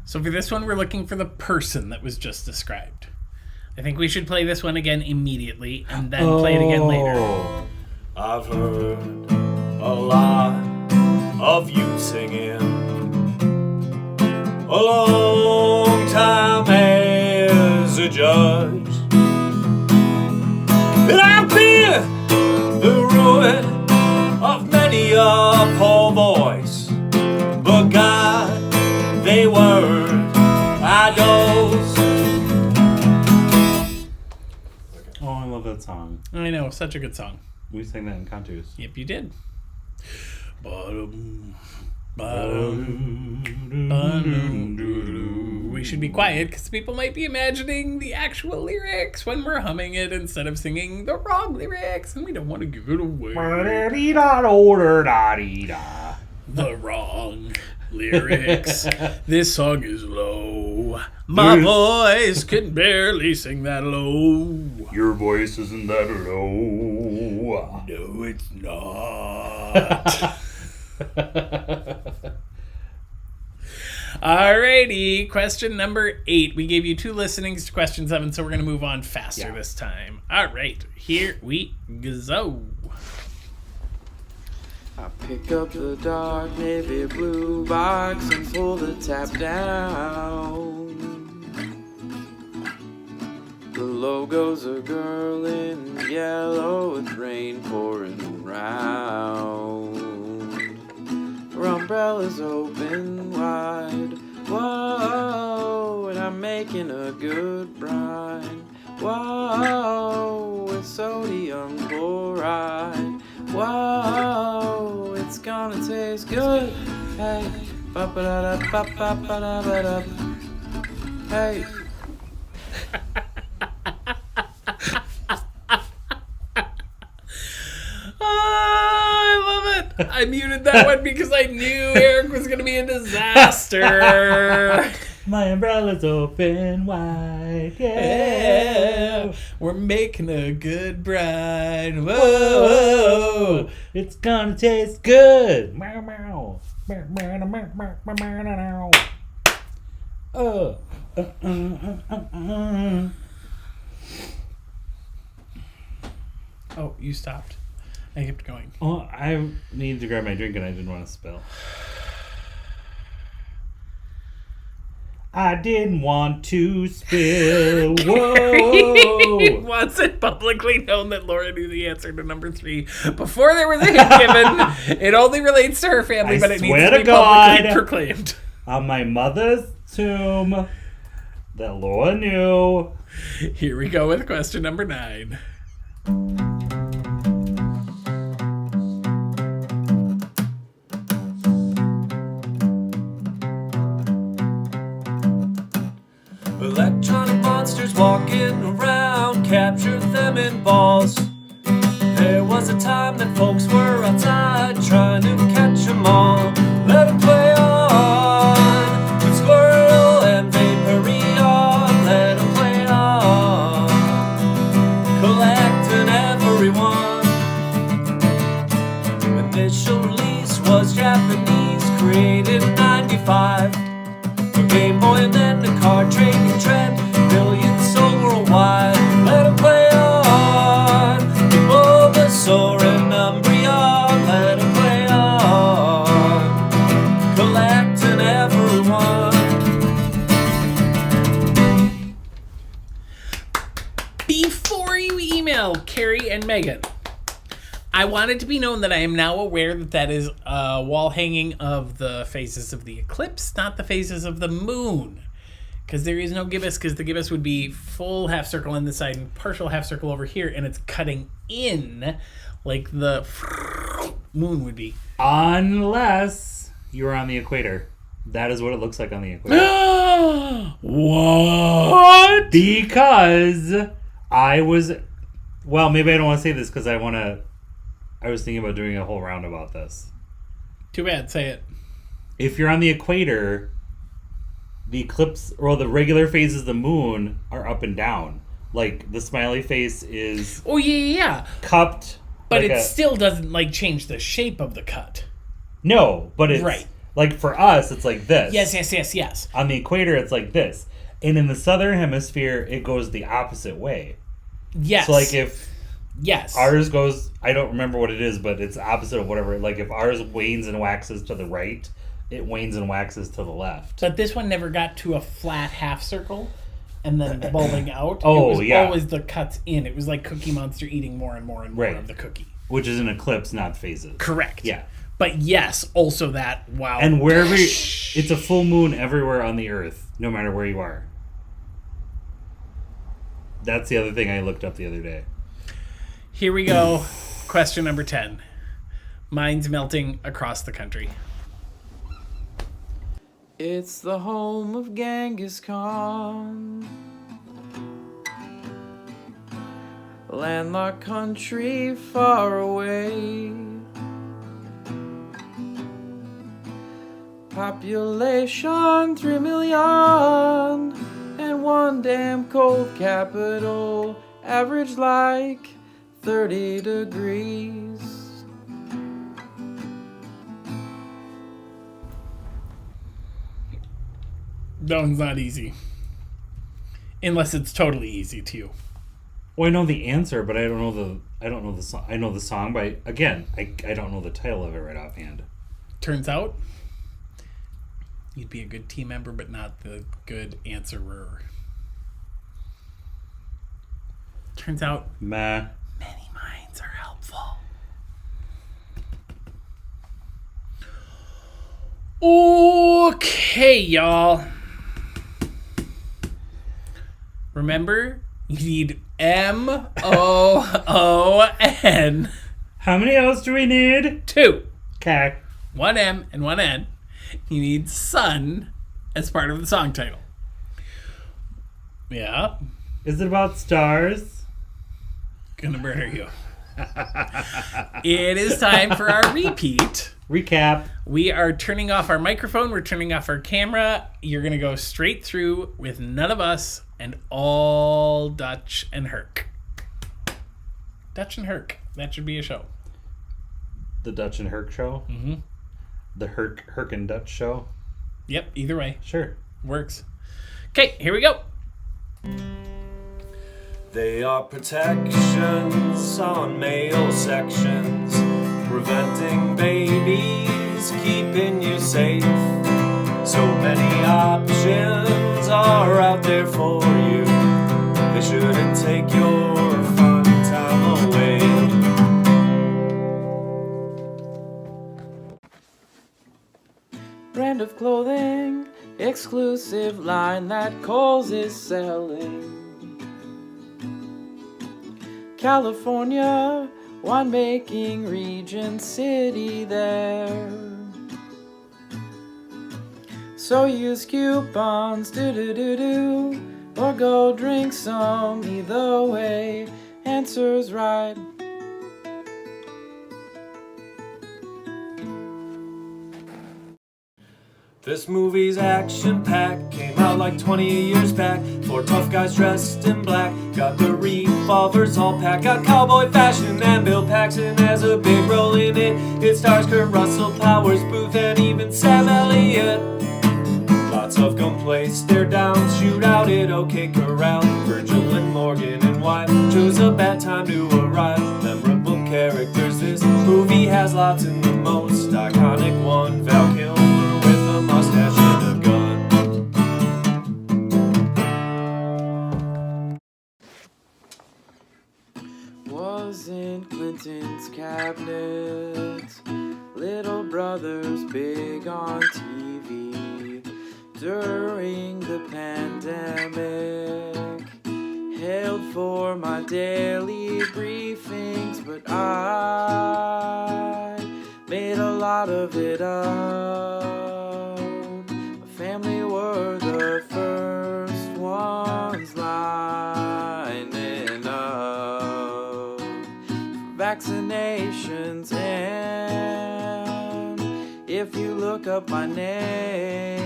So for this one, we're looking for the person that was just described. I think we should play this one again immediately and then play it again later. I've heard a lot of you singing a long time as a judge, and I've been the ruin of many a poor voice, but God, they weren't idols. Oh, I love that song. I know, such a good song. We sang that in Contus. Yep, you did. We should be quiet because people might be imagining the actual lyrics when we're humming it instead of singing the wrong lyrics, and we don't want to give it away. The wrong lyrics. This song is low. My voice can barely sing that low. Your voice isn't that low. No, it's not. Alrighty, question number 8. We gave you 2 listenings to question 7, so we're going to move on faster this time. Alright, here we go. I pick up the dark navy blue box and pull the tap down. The logo's a girl in yellow with rain pouring round. Her umbrella's open wide. Whoa, and I'm making a good brine. Whoa, with sodium chloride. Whoa, it's gonna taste good. Hey, ba-ba-da-da-ba-ba-ba-da-ba-da. Hey. I muted that one because I knew Eric was going to be a disaster. My umbrella's open wide. Yeah. We're making a good bride. Whoa. It's gonna taste good. Meow meow. Meow meow meow meow meow meow. Oh. Oh, you stopped. I kept going. Oh, I needed to grab my drink and I didn't want to spill. I didn't want to spill. Whoa. Once it publicly known that Laura knew the answer to number 3 before there was a hint given. It only relates to her family, but it needs to be publicly proclaimed. On my mother's tomb that Laura knew. Here we go with question number 9. Electronic monsters walking around, capture them in balls. There was a time that folks were outside trying to catch 'em all. Let 'em play on, with Squirrel and Vaporeon. Let 'em play on, collecting everyone. Initial release was Japanese, created in 95. Game Boy and then the card trading trend, millions sold worldwide. Let 'em play on, the Bulbasaur and Umbreon. Let 'em play on, collecting everyone. Before you email Carrie and Megan, I want it to be known that I am now aware that that is a wall hanging of the phases of the eclipse, not the phases of the moon. Because there is no gibbous, because the gibbous would be full half circle on this side and partial half circle over here, and it's cutting in like the moon would be. Unless you're on the equator. That is what it looks like on the equator. What? Because I was... Well, maybe I don't want to say this because I was thinking about doing a whole round about this. Too bad, say it. If you're on the equator, the eclipse or the regular phases of the moon are up and down. Like the smiley face is yeah. cupped. But like it still doesn't like change the shape of the cut. No, but it's right. Like for us, it's like this. Yes. On the equator, it's like this. And in the southern hemisphere, it goes the opposite way. Yes. So like if yes. ours goes, I don't remember what it is, but it's opposite of whatever. Like if ours wanes and waxes to the right, it wanes and waxes to the left. But this one never got to a flat half circle and then bulbing out. Oh, it was yeah. always the cuts in. It was like Cookie Monster eating more and more and more Right. of the cookie. Which is an eclipse, not phases. Correct. Yeah. But yes, also that, wow. And wherever it's a full moon everywhere on the earth, no matter where you are. That's the other thing I looked up the other day. Here we go. Question number 10. Mines melting across the country. It's the home of Genghis Khan. Landlocked country far away. Population 3 million. And one damn cold capital. Average like 30 degrees. That one's not easy. Unless it's totally easy to you. Well, I know the answer, but I don't know the song. I know the song, but again, I don't know the title of it right offhand. Turns out, you'd be a good team member, but not the good answerer. Turns out, Meh. many minds are helpful. Okay, y'all. Remember, you need MOON. How many O's do we need? 2. Okay. 1 M and 1 N. You need sun as part of the song title. Yeah. Is it about stars? Gonna murder you. It is time for our repeat. Recap. We are turning off our microphone. We're turning off our camera. You're going to go straight through with none of us and all Dutch and Herc. Dutch and Herc. That should be a show. The Dutch and Herc show? Mm-hmm. The Herc and Dutch show? Yep, either way. Sure. Works. Okay, here we go. They are protections on male sections, preventing babies, keeping you safe. So many options are out there for you. They shouldn't take your fun time away. Brand of clothing, exclusive line that Kohl's is selling. California, winemaking region, city there. So use coupons, do, or go drink some. Either way, answer's right. This movie's action-packed, came out like 20 years back. 4 tough guys dressed in black, got the revolvers all packed. Got cowboy fashion and Bill Paxton has a big role in it. It stars Kurt Russell, Powers Booth, and even Sam Elliott. Lots of gunplay, stare downs, shoot out at OK Corral. Virgil and Morgan and White chose a bad time to arrive. Memorable characters, this movie has lots and the most iconic one. Val Kilmer with a mustache and a gun. Was in Clinton's cabinet. Little brother's big on TV. During the pandemic, hailed for my daily briefings, but I made a lot of it up. My family were the first ones lining up for vaccinations, and if you look up my name,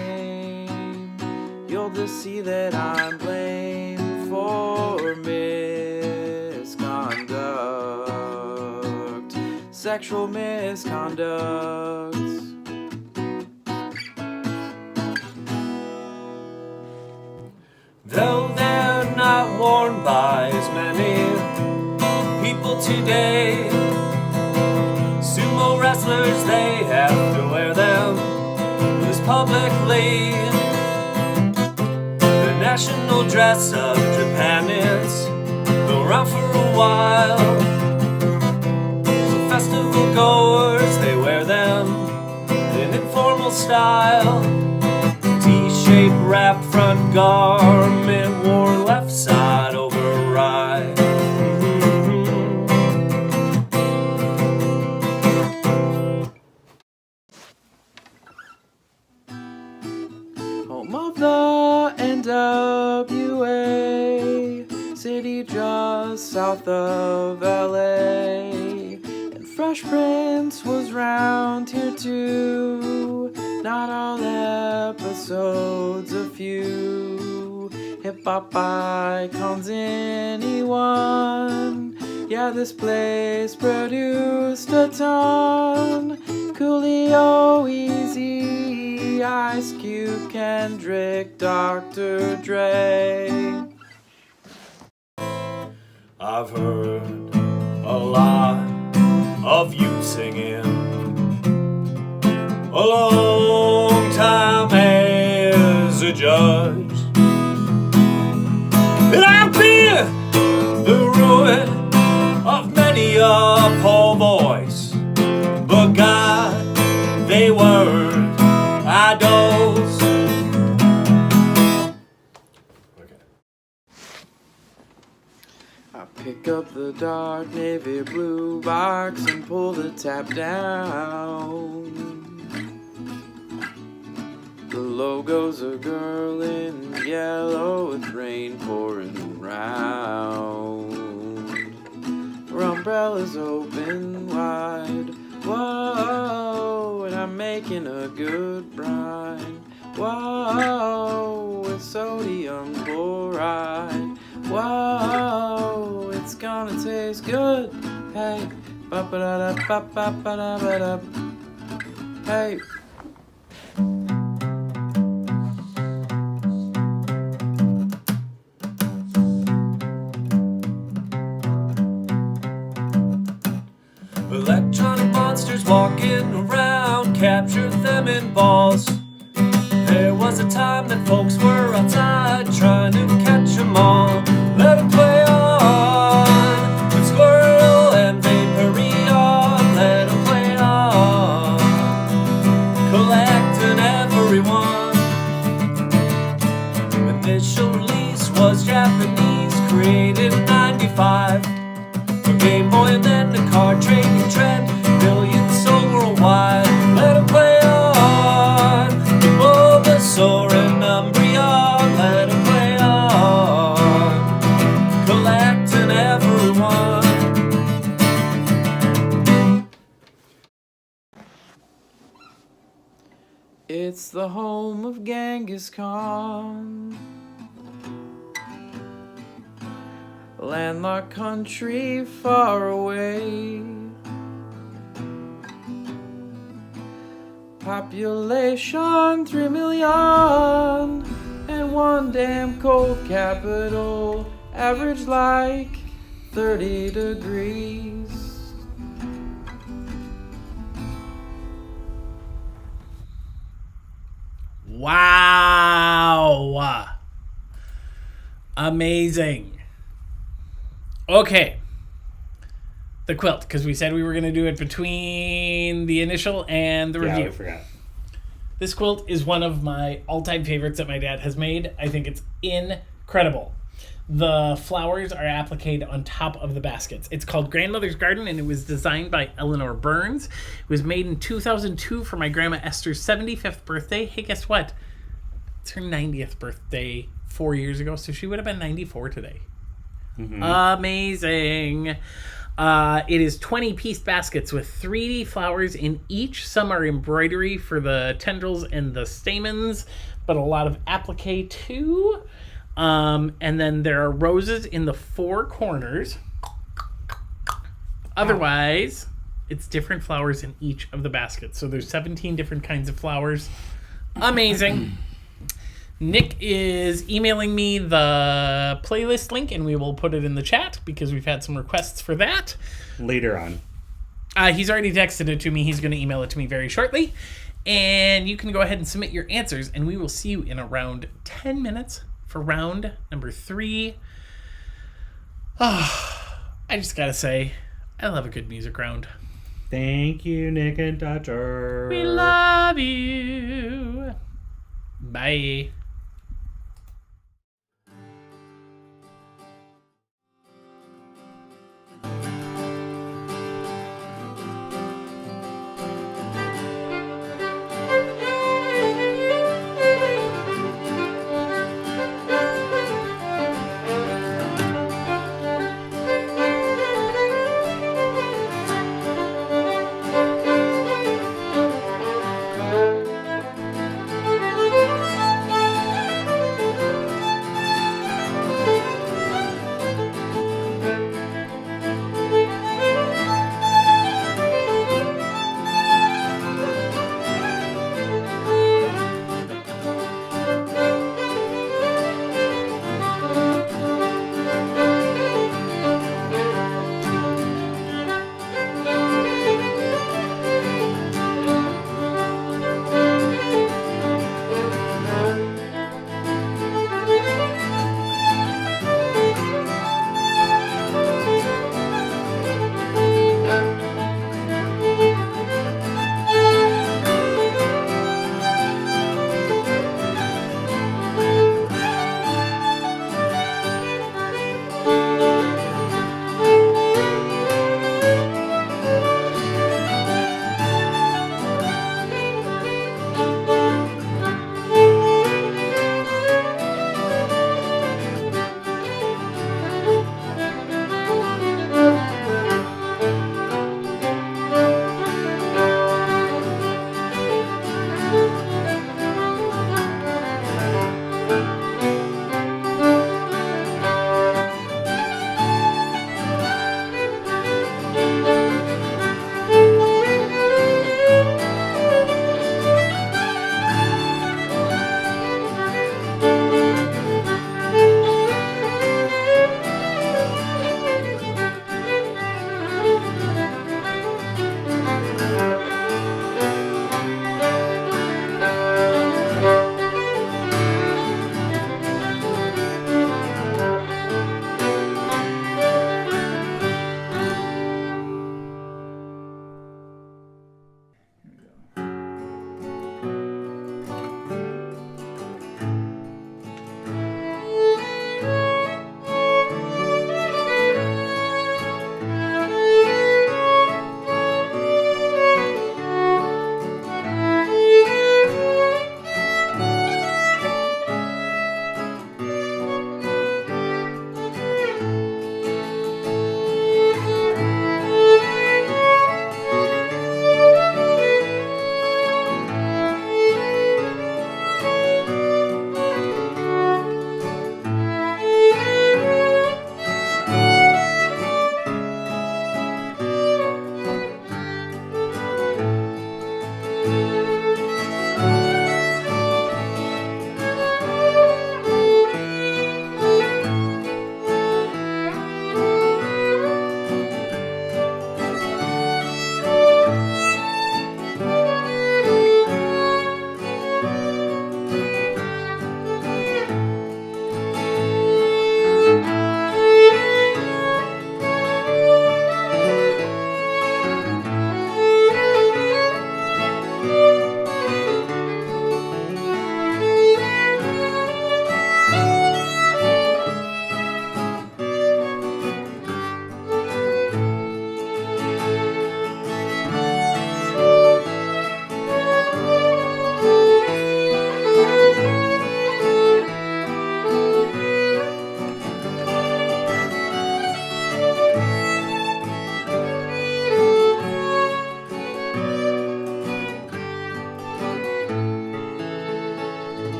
you'll just see that I'm blamed for misconduct, sexual misconduct. Though they're not worn by as many people today, sumo wrestlers, they have to wear them this publicly. National dress of Japan is been around for a while. So festival goers, they wear them in informal style. T-shaped wrap front garment, wore left side over right. Home of the NWA, city just south of LA, and Fresh Prince was round here too. Not all episodes, a few hip-hop icons, anyone. Yeah, this place produced a ton. Coolio, Easy, Ice Cube, Kendrick, Dr. Dre. I've heard a lot of you singing a long time as a judge, and I've been the ruin of many a poor voice, but God, they were idols. I pick up the dark navy blue box and pull the tap down. The logo's a girl in yellow with rain pouring round. Her umbrella's open wide. Whoa, and I'm making a good brine. Whoa, with sodium chloride. Whoa, it's gonna taste good. Hey, ba-ba-da-da-ba-ba-ba-da-ba-da. Hey. Electronic monsters walking around, capture them in balls. There was a time that folks were outside 5. For Game Boy and then the card trading trend. Millions sold worldwide. Let 'em play on. The Bulbasaur and Umbreon. Let 'em play on. Collecting everyone. It's the home of Genghis Khan. Landlocked country far away. Population 3 million. And one damn cold capital. Average like 30 degrees. Wow. Amazing. Okay. The quilt, because we said we were going to do it between the initial and the review. Yeah, I forgot. This quilt is one of my all-time favorites that my dad has made. I think it's incredible. The flowers are appliqued on top of the baskets. It's called Grandmother's Garden, and it was designed by Eleanor Burns. It was made in 2002 for my grandma Esther's 75th birthday. Hey, guess what? It's her 90th birthday 4 years ago, so she would have been 94 today. Mm-hmm. Amazing. It is 20-piece baskets with 3D flowers in each. Some are embroidery for the tendrils and the stamens, but a lot of applique too. And then there are roses in the 4 corners. Otherwise, it's different flowers in each of the baskets. So there's 17 different kinds of flowers. Amazing. Nick is emailing me the playlist link, and we will put it in the chat because we've had some requests for that. Later on. He's already texted it to me. He's going to email it to me very shortly. And you can go ahead and submit your answers, and we will see you in around 10 minutes for round number 3. Oh, I just got to say, I love a good music round. Thank you, Nick and Dodger. We love you. Bye.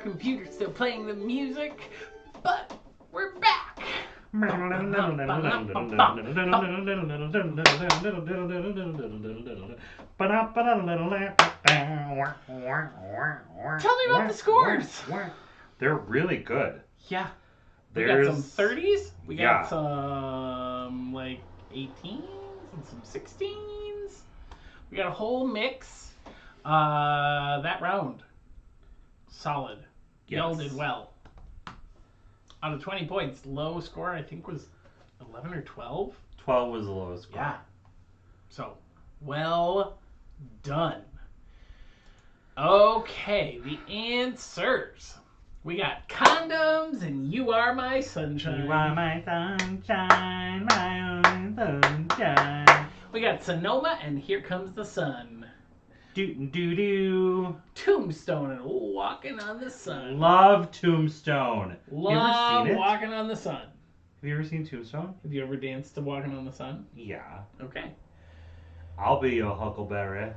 computer still playing the music, but we're back. Tell me about the scores. They're really good. Yeah. We There's got some 30s. We yeah. got some like 18s and some 16s. We got a whole mix. That round, solid. Y'all did well. Out of 20 points, low score I think was 11 or 12. 12 was the lowest score. Yeah. So, well done. Okay, the answers. We got condoms and You Are My Sunshine. You are my sunshine, my only sunshine. We got Sonoma and Here Comes the Sun. Doo-doo-doo-doo. Tombstone and Walking on the Sun. Love Tombstone. Love you ever seen it? Walking on the Sun. Have you ever seen Tombstone? Have you ever danced to Walking on the Sun? Yeah. Okay. I'll be your Huckleberry.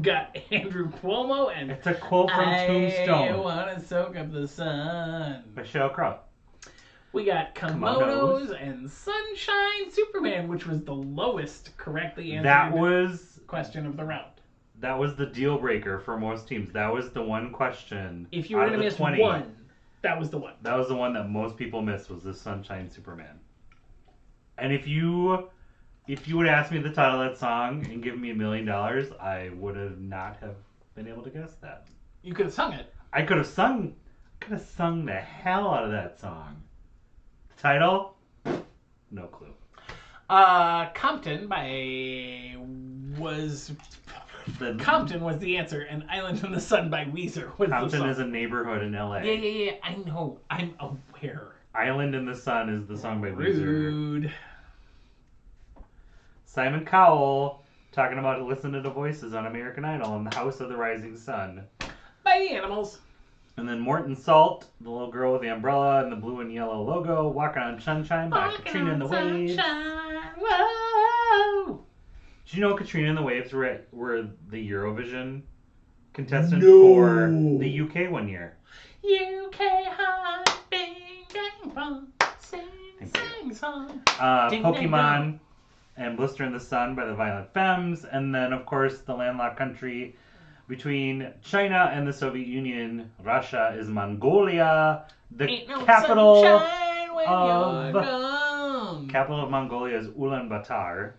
Got Andrew Cuomo and It's a quote from I Tombstone wanna soak up the sun. by Sheryl Crow. We got Kimonos and Sunshine Superman, which was the lowest correctly answered question of the round. That was the deal breaker for most teams. That was the one question. If you were going to miss 20, one, that was the one. That was the one that most people missed, was the Sunshine Superman. And if you would ask me the title of that song and give me $1 million, I would have not have been able to guess that. You could have sung it. I could have sung the hell out of that song. The title? No clue. Compton was the answer, and Island in the Sun by Weezer was the Compton song. is a neighborhood in LA. Yeah, I know. I'm aware. Island in the Sun is the song by Weezer. Rude. Simon Cowell talking about listening to voices on American Idol and the House of the Rising Sun. By the Animals. And then Morton Salt, the little girl with the umbrella and the blue and yellow logo, Walking on Sunshine by Katrina and the Waves. Whoa. Did you know Katrina and the Waves were the Eurovision contestant for the UK one year? UK hot, bing, bang, bong, sing song. Pokemon and Blister in the Sun by the Violent Femmes. And then, of course, the landlocked country between China and the Soviet Union, Russia, is Mongolia. The capital of Mongolia is Ulaanbaatar.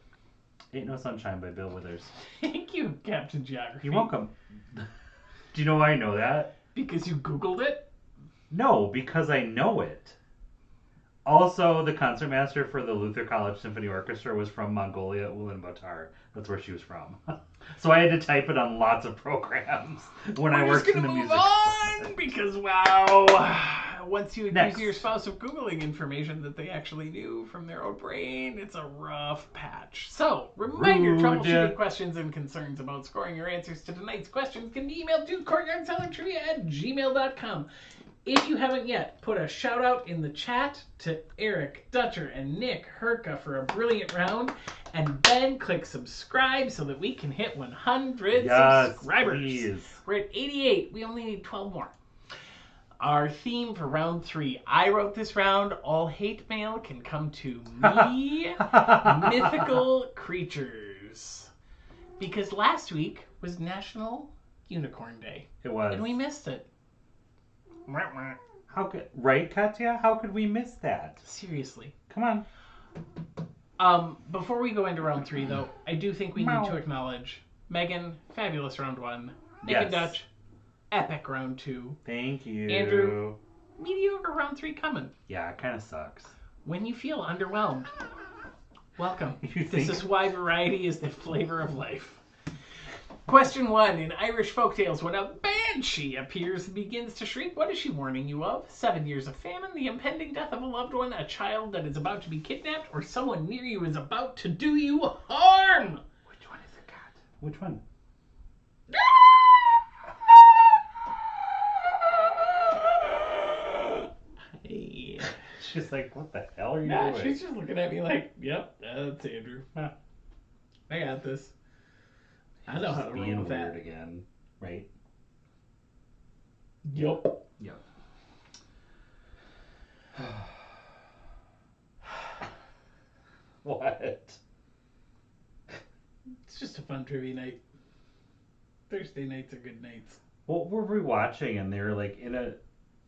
Ain't No Sunshine by Bill Withers. Thank you, Captain Geography. You're welcome. Do you know why I know that? Because you Googled it? No, because I know it. Also, the concertmaster for the Luther College Symphony Orchestra was from Mongolia, Ulaanbaatar. That's where she was from. So I had to type it on lots of programs when I worked in the music department. Because, wow, once you accuse Next. your spouse of Googling information that they actually knew from their own brain, it's a rough patch. So, reminder, troubleshooting questions and concerns about scoring your answers to tonight's questions can be emailed to courtyardcellartrivia@gmail.com. If you haven't yet, put a shout out in the chat to Eric, Dutcher, and Nick Herka for a brilliant round. And then click subscribe so that we can hit 100 subscribers. Please. We're at 88. We only need 12 more. Our theme for round 3. I wrote this round. All hate mail can come to me. Mythical creatures. Because last week was National Unicorn Day. It was. And we missed it. Right, Katya? How could we miss that? Seriously. Come on. Before we go into round 3, though, I do think we need to acknowledge Megan, fabulous round 1. Nick and Dutch, epic round 2. Thank you. Andrew, mediocre round 3 coming. Yeah, it kind of sucks. When you feel underwhelmed, welcome. You This think? is why variety is the flavor of life. Question 1. In Irish folktales, when a banshee appears and begins to shriek, what is she warning you of? 7 years of famine, the impending death of a loved one, a child that is about to be kidnapped, or someone near you is about to do you harm? Which one is it, Kat? Which one? She's like, what the hell are you doing? She's just looking at me like, yep, that's Andrew. I got this. I know how to roll being with weird that. again, right? Yep. Yep. What? It's just a fun trivia night. Thursday nights are good nights. What were we watching? And they were like in a,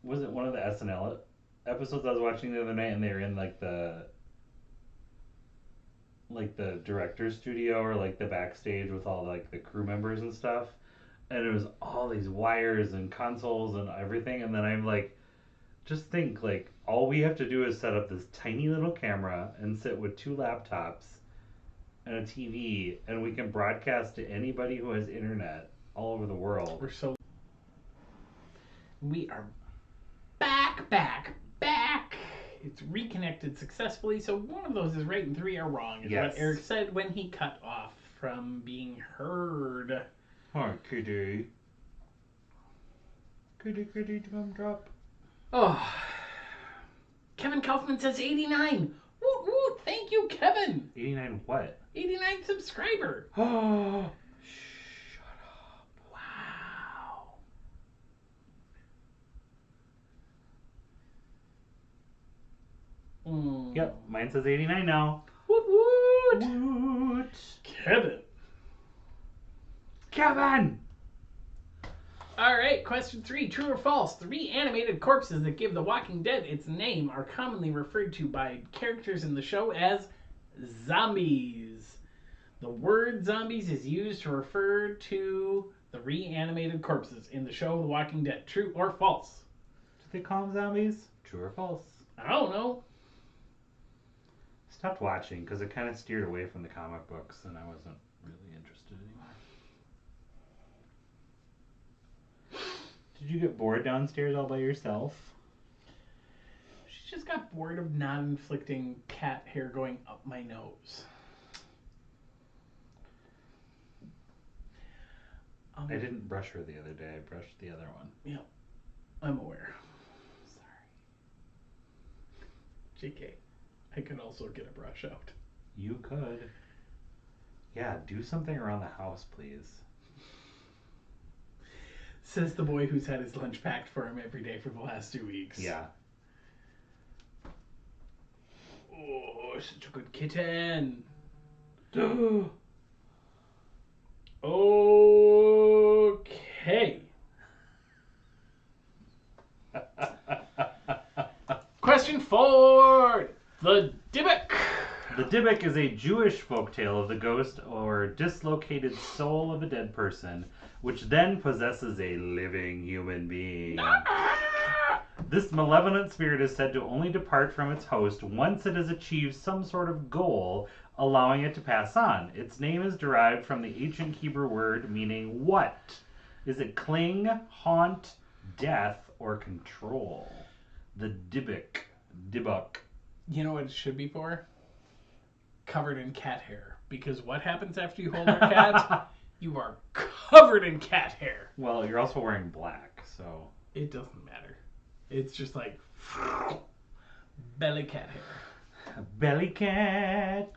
was it one of the SNL episodes I was watching the other night? And they were in like the director's studio or like the backstage with all like the crew members and stuff. And it was all these wires and consoles and everything. And then I'm like, just think like all we have to do is set up this tiny little camera and sit with 2 laptops and a TV, and we can broadcast to anybody who has internet all over the world. We are back. It's reconnected successfully, so one of those is right and 3 are wrong, is Yes. what Eric said when he cut off from being heard. Hi, kitty. Kitty, drop. Oh. Kevin Kaufman says 89. Woot woot, thank you, Kevin. 89 what? 89 subscriber. Oh, Wow. Yep, mine says 89 now. Woot woot. Woot. Kevin! All right, question 3. True or false? 3 animated corpses that give The Walking Dead its name are commonly referred to by characters in the show as zombies. The word zombies is used to refer to the reanimated corpses in the show The Walking Dead. True or false? Do they call them zombies? True or false? I don't know. Stopped watching because it kind of steered away from the comic books and I wasn't really interested anymore. Did you get bored downstairs all by yourself? She just got bored of not inflicting cat hair going up my nose. I didn't brush her the other day. I brushed the other one. Yeah, I'm aware. Sorry. JK, I could also get a brush out. You could. Yeah, do something around the house, please. Says the boy who's had his lunch packed for him every day for the last 2 weeks. Yeah. Oh, such a good kitten. Okay. Question 4. The Dybbuk. The Dybbuk is a Jewish folktale of the ghost or dislocated soul of a dead person, which then possesses a living human being. This malevolent spirit is said to only depart from its host once it has achieved some sort of goal, allowing it to pass on. Its name is derived from the ancient Hebrew word meaning what? Is it cling, haunt, death, or control? The Dybbuk. Dybbuk. You know what it should be for? Covered in cat hair. Because what happens after you hold your cat? You are covered in cat hair. Well, you're also wearing black, so... It doesn't matter. It's just like belly cat hair. Belly cat,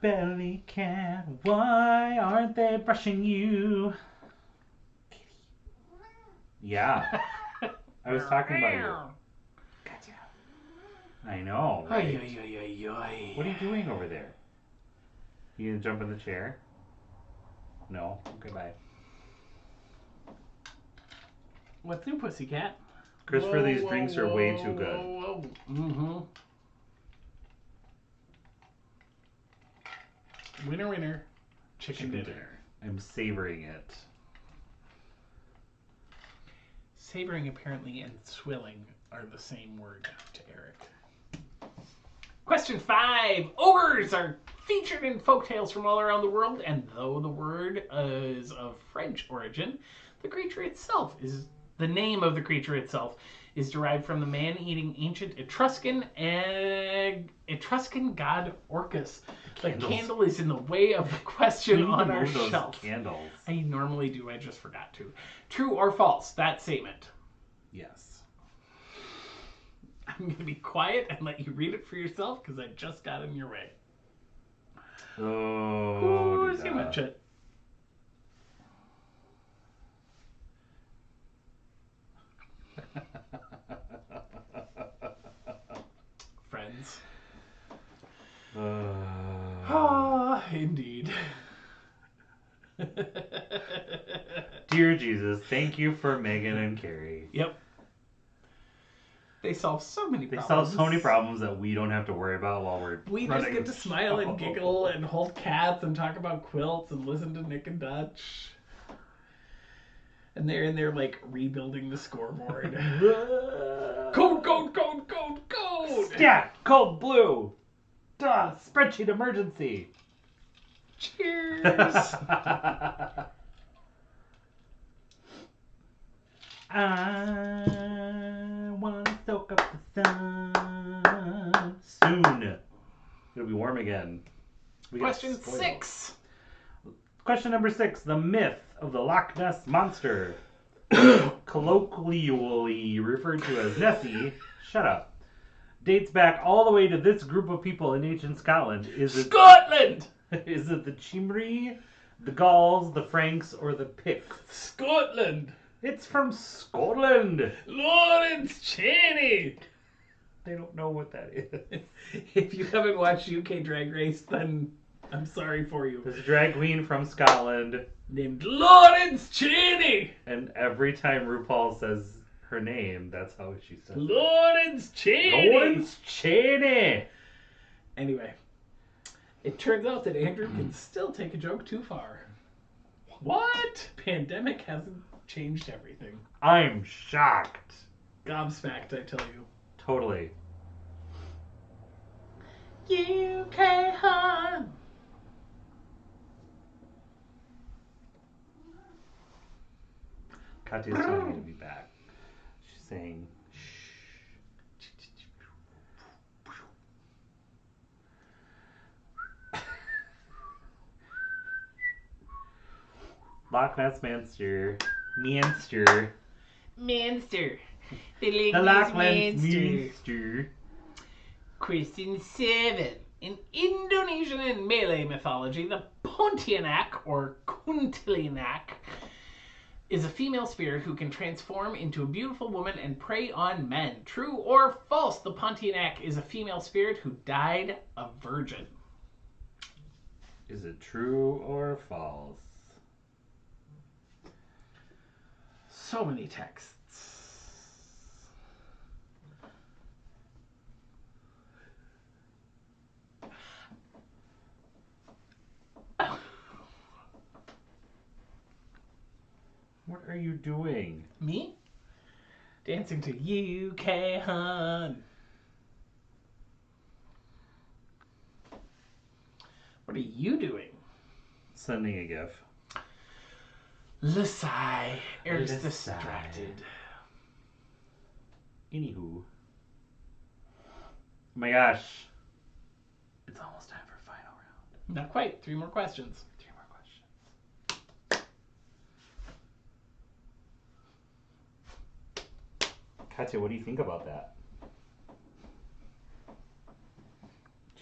why aren't they brushing you? Yeah. I was talking about you. Gotcha. I know, right? What are you doing over there? You gonna jump in the chair? No? Okay, bye. What's new, pussycat? Christopher, these drinks are way too good. Mm-hmm. Winner, winner. Chicken dinner. I'm savoring it. Savoring, apparently, and swilling are the same word to Eric. Question 5. Ogres are featured in folktales from all around the world, and though the word is of French origin, the creature itself is... The name of the creature itself is derived from the man-eating ancient Etruscan god Orcus. The candle is in the way of the question on our shelf. Candles. I normally do, I just forgot to. True or false, that statement? Yes. I'm going to be quiet and let you read it for yourself because I just got in your way. Oh, Who's going to chit? Indeed. Dear Jesus, thank you for Megan and Carrie. Yep. They solve so many They problems. solve so many problems that we don't have to worry about while we're We just running get to the smile show. and giggle and hold cats and talk about quilts and listen to Nick and Dutch. And they're in there like rebuilding the scoreboard. Code, code, code, code, code! Stat! Cold blue! Duh! Spreadsheet emergency! Cheers! I wanna soak up the sun. Soon. It'll be warm again. We got Question spoiled. 6. Question number 6. The myth of the Loch Ness Monster, colloquially referred to as Nessie, shut up, dates back all the way to this group of people in ancient Scotland. Is it Scotland! Is it the Chimri, the Gauls, the Franks, or the Picts? Scotland! It's from Scotland! Lawrence Cheney! They don't know what that is. If you haven't watched UK Drag Race, then I'm sorry for you. There's a drag queen from Scotland, Named Lawrence Cheney! and every time RuPaul says her name, that's how she says it. Lawrence Cheney! Lawrence Cheney! Anyway, it turns out that Andrew can still take a joke too far. What? Pandemic hasn't changed everything. I'm shocked. Gobsmacked, I tell you. Totally. UK hon. Katya's telling me to be back. She's saying, Loch Ness Monster. Manster. Manster. The Loch Ness Monster. Question 7. In Indonesian and Malay mythology, the Pontianak, or Kuntilanak, is a female spirit who can transform into a beautiful woman and prey on men. True or false, the Pontianak is a female spirit who died a virgin. Is it true or false? So many texts. What are you doing? Me? Dancing to UK Hun. What are you doing? Sending a gif. Lisai. Eric's Lisai. distracted. Anywho. Oh my gosh. It's almost time for final round. Not quite. 3 more questions. 3 more questions. Katya, what do you think about that?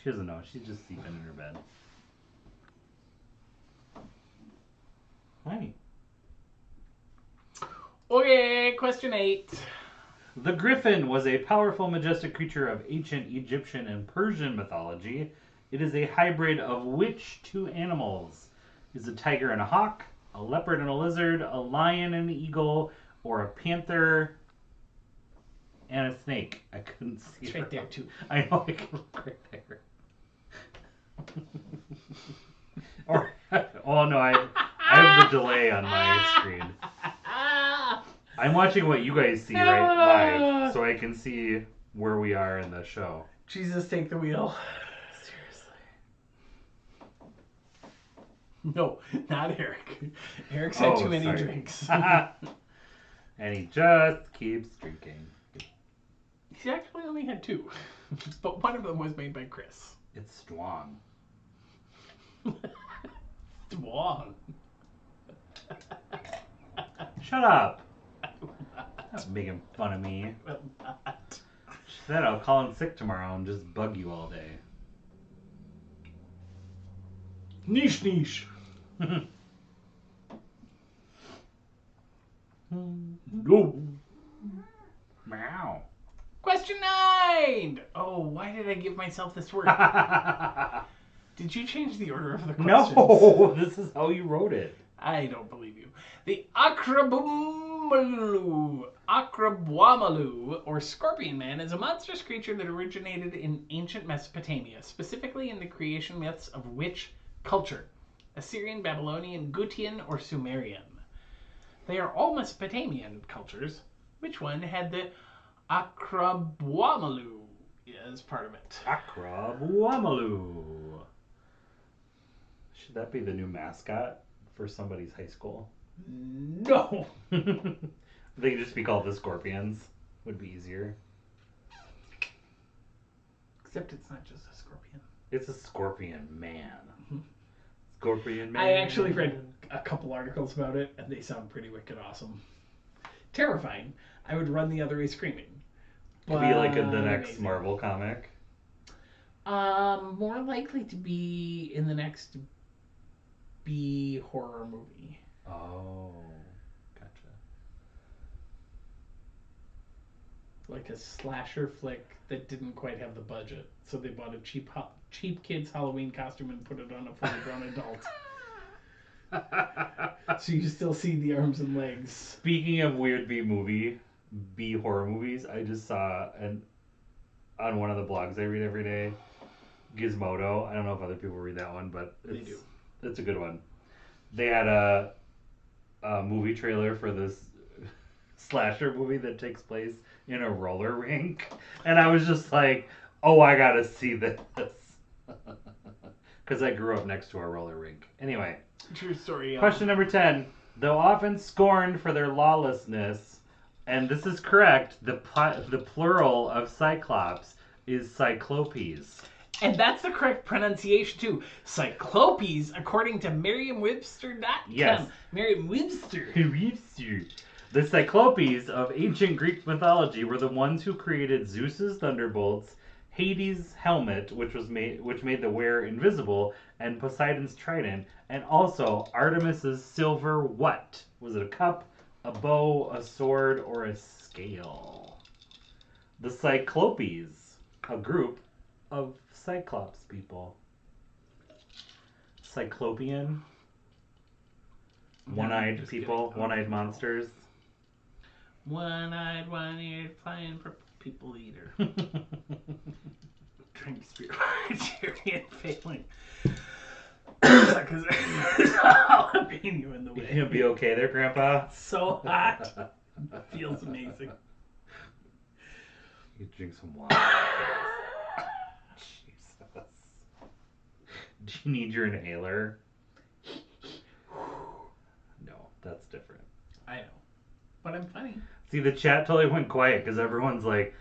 She doesn't know. She's just sleeping in her bed. Hi. Okay, question 8. The griffin was a powerful, majestic creature of ancient Egyptian and Persian mythology. It is a hybrid of which 2 animals? Is a tiger and a hawk, a leopard and a lizard, a lion and an eagle, or a panther and a snake? I couldn't see It's her. right there, too. I know, I can look right there. Or, oh no, I have the delay on my screen. I'm watching what you guys see right live, so I can see where we are in the show. Jesus, take the wheel. Seriously. No, not Eric. Eric's had too many sorry. drinks. And he just keeps drinking. He actually only had 2. But one of them was made by Chris. It's strong. Dwong. Shut up. Stop making fun of me. Well, not. She said I'll call in sick tomorrow and just bug you all day. Niche niche. No. Meow. Question 9. Oh, why did I give myself this word? Did you change the order of the questions? No, this is how you wrote it. I don't believe you. The Akrabwamalu, or Scorpion Man, is a monstrous creature that originated in ancient Mesopotamia, specifically in the creation myths of which culture? Assyrian, Babylonian, Gutian, or Sumerian? They are all Mesopotamian cultures. Which one had the Akrabwamalu as part of it? Akrabwamalu. Should that be the new mascot for somebody's high school? No. They could just be called the Scorpions. Would be easier. Except it's not just a scorpion. It's a Scorpion Man. Scorpion Man. I actually read a couple articles about it, and they sound pretty wicked awesome. Terrifying. I would run the other way screaming. Could be like in the next amazing. Marvel comic. More likely to be in the next B horror movie. Oh, gotcha. Like a slasher flick that didn't quite have the budget, so they bought a cheap kid's Halloween costume and put it on a fully grown adult. So you still see the arms and legs. Speaking of weird B horror movies, I just saw on one of the blogs I read every day, Gizmodo. I don't know if other people read that one, but it's a good one. They had a movie trailer for this slasher movie that takes place in a roller rink, and I was just like, oh, I gotta see this. Because I grew up next to a roller rink. Anyway. True story. Question number 10. Though often scorned for their lawlessness, and this is correct, the plural of Cyclops is Cyclopes. And that's the correct pronunciation, too. Cyclopes, according to Merriam-Webster.com. Yes. Merriam-Webster. The Cyclopes of ancient Greek mythology were the ones who created Zeus's thunderbolts, Hades' helmet, which made the wearer invisible, and Poseidon's trident, and also Artemis's silver what? Was it a cup, a bow, a sword, or a scale? The Cyclopes, a group of Cyclops people. Cyclopean. One-eyed people, one-eyed monsters. One-eyed, one-eared, flying purple people eater. Trying to speak Jerry and failing. Because there's a jalapeno in the way. You'll be okay there, Grandpa? It's so hot. Feels amazing. You drink some water. Jesus. Do you need your inhaler? No, that's different. I know. But I'm funny. See, the chat totally went quiet because everyone's like,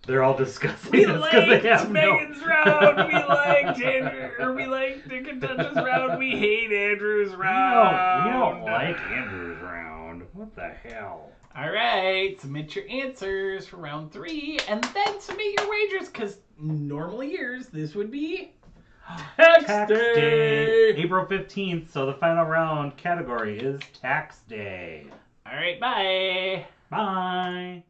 they're all discussing We this because they have Megan's round. We liked Andrew. Or we liked Dick and Touch's round. We hate Andrew's round. We don't like Andrew's round. What the hell? All right. Submit your answers for round 3. And then submit your wagers. Because normal years, this would be Tax Day. April 15th. So the final round category is Tax Day. All right. Bye. Bye.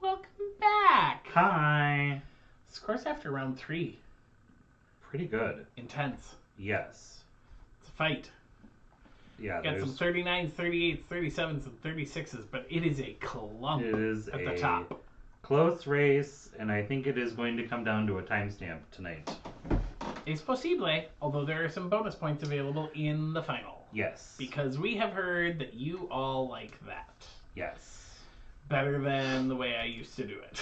Welcome back. Hi. Scores after round 3. Pretty good. Intense. Yes. It's a fight. Yeah, Got some 39s, 38s, 37s, and 36s, but it is a clump it is at a the top. close race, and I think it is going to come down to a timestamp tonight. Es posible, although there are some bonus points available in the final. Yes. Because we have heard that you all like that. Yes. Better than the way I used to do it.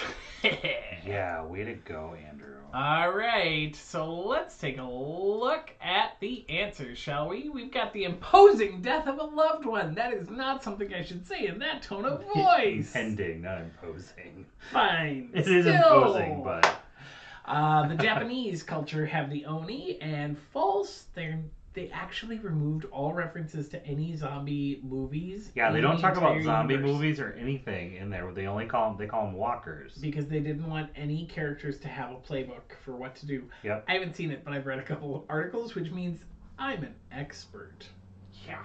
Yeah, way to go, Andrew. All right, so let's take a look at the answers, shall we? We've got the imposing death of a loved one. That is not something I should say in that tone of voice. Impending, not imposing. Fine. It is Still. imposing, but... The Japanese culture have the Oni, and false, they actually removed all references to any zombie movies. Yeah, they in don't the talk about entire zombie universe. movies or anything in there. They call them walkers. Because they didn't want any characters to have a playbook for what to do. Yep. I haven't seen it, but I've read a couple of articles, which means I'm an expert. Yeah.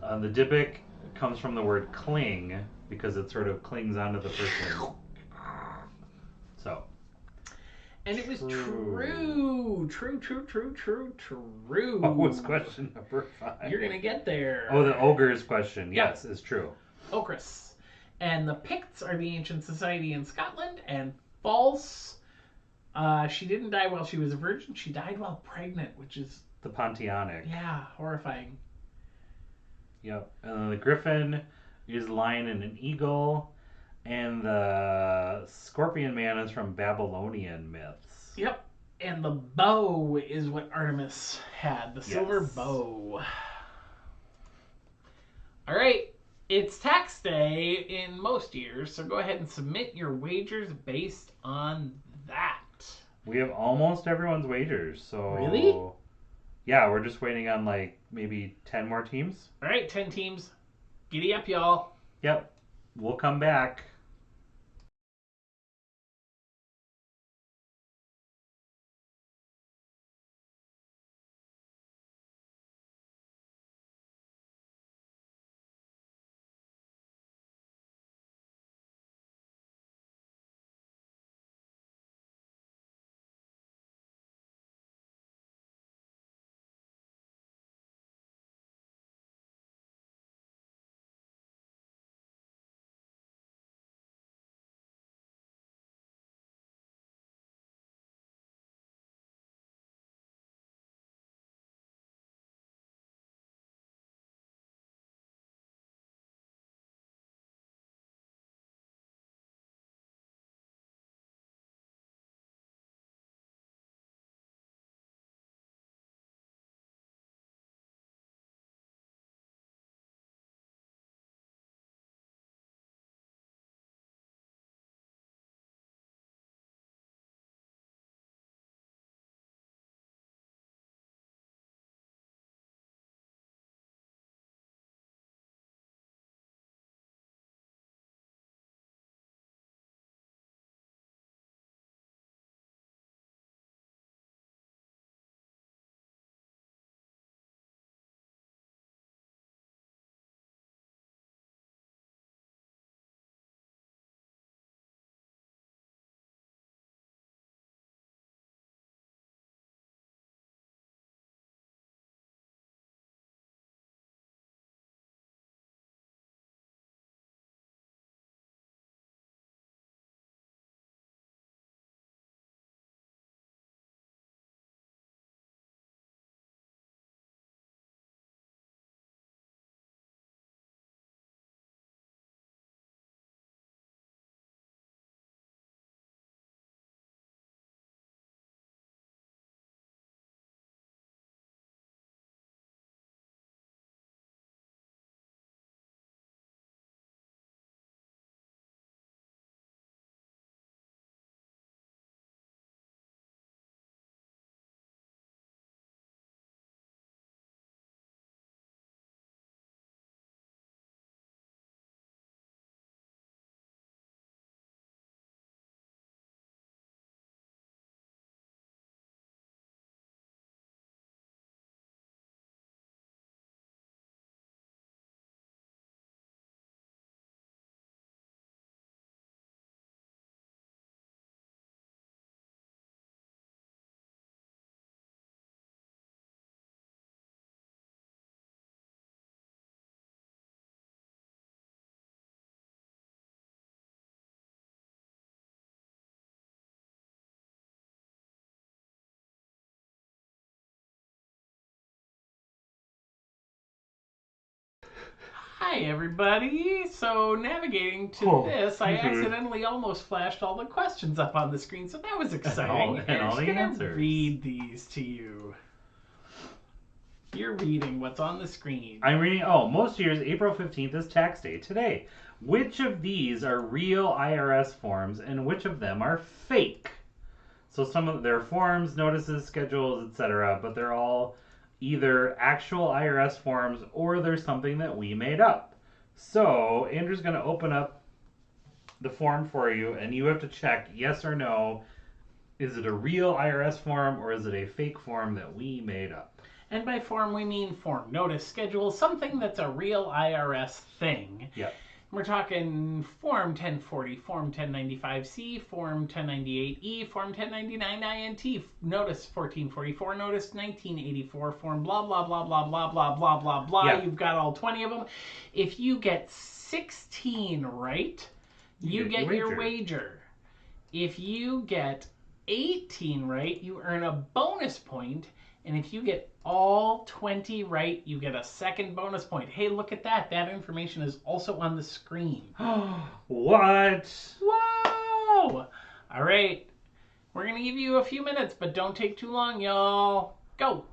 The Dybbuk comes from the word cling because it sort of clings onto the person. So. And it was True. true. What was question number 5? You're going to get there. Oh, the ogre's question. Yeah. Yes, is true. Ochrys. And the Picts are the ancient society in Scotland. And false. She didn't die while she was a virgin. She died while pregnant, which is... The Pontionic. Yeah, horrifying. Yep. And then the griffin is lion and an eagle. And the scorpion man is from Babylonian myths. Yep. And the bow is what Artemis had. The silver Yes. bow. All right. It's tax day in most years, so go ahead and submit your wagers based on that. We have almost everyone's wagers, so... Really? Yeah, we're just waiting on like maybe 10 more teams. All right, 10 teams. Giddy up, y'all. Yep. We'll come back. Hi, everybody. So, navigating to Oh, this, I mhm. accidentally almost flashed all the questions up on the screen, so that was exciting. And all Eric's the gonna answers. read these to you. You're reading what's on the screen. I'm reading. Oh, most years, April 15th is tax day today. Which of these are real IRS forms and which of them are fake? So some of their forms, notices, schedules, etc., but they're all either actual IRS forms or they're something that we made up. So Andrew's going to open up the form for you, and you have to check yes or no. Is it a real IRS form or is it a fake form that we made up? And by form, we mean form, notice, schedule, something that's a real IRS thing. Yep. We're talking Form 1040, Form 1095C, Form 1098E, Form 1099 INT, Notice 1444, Notice 1984, Form blah, blah, blah, blah, blah, blah, blah, blah, blah. Yeah. You've got all 20 of them. If you get 16 right, you get your wager. If you get 18 right, you earn a bonus point. And if you get all 20 right, you get a second bonus point. Hey, look at that. That information is also on the screen. What? Whoa! All right. We're going to give you a few minutes, but don't take too long, y'all. Go.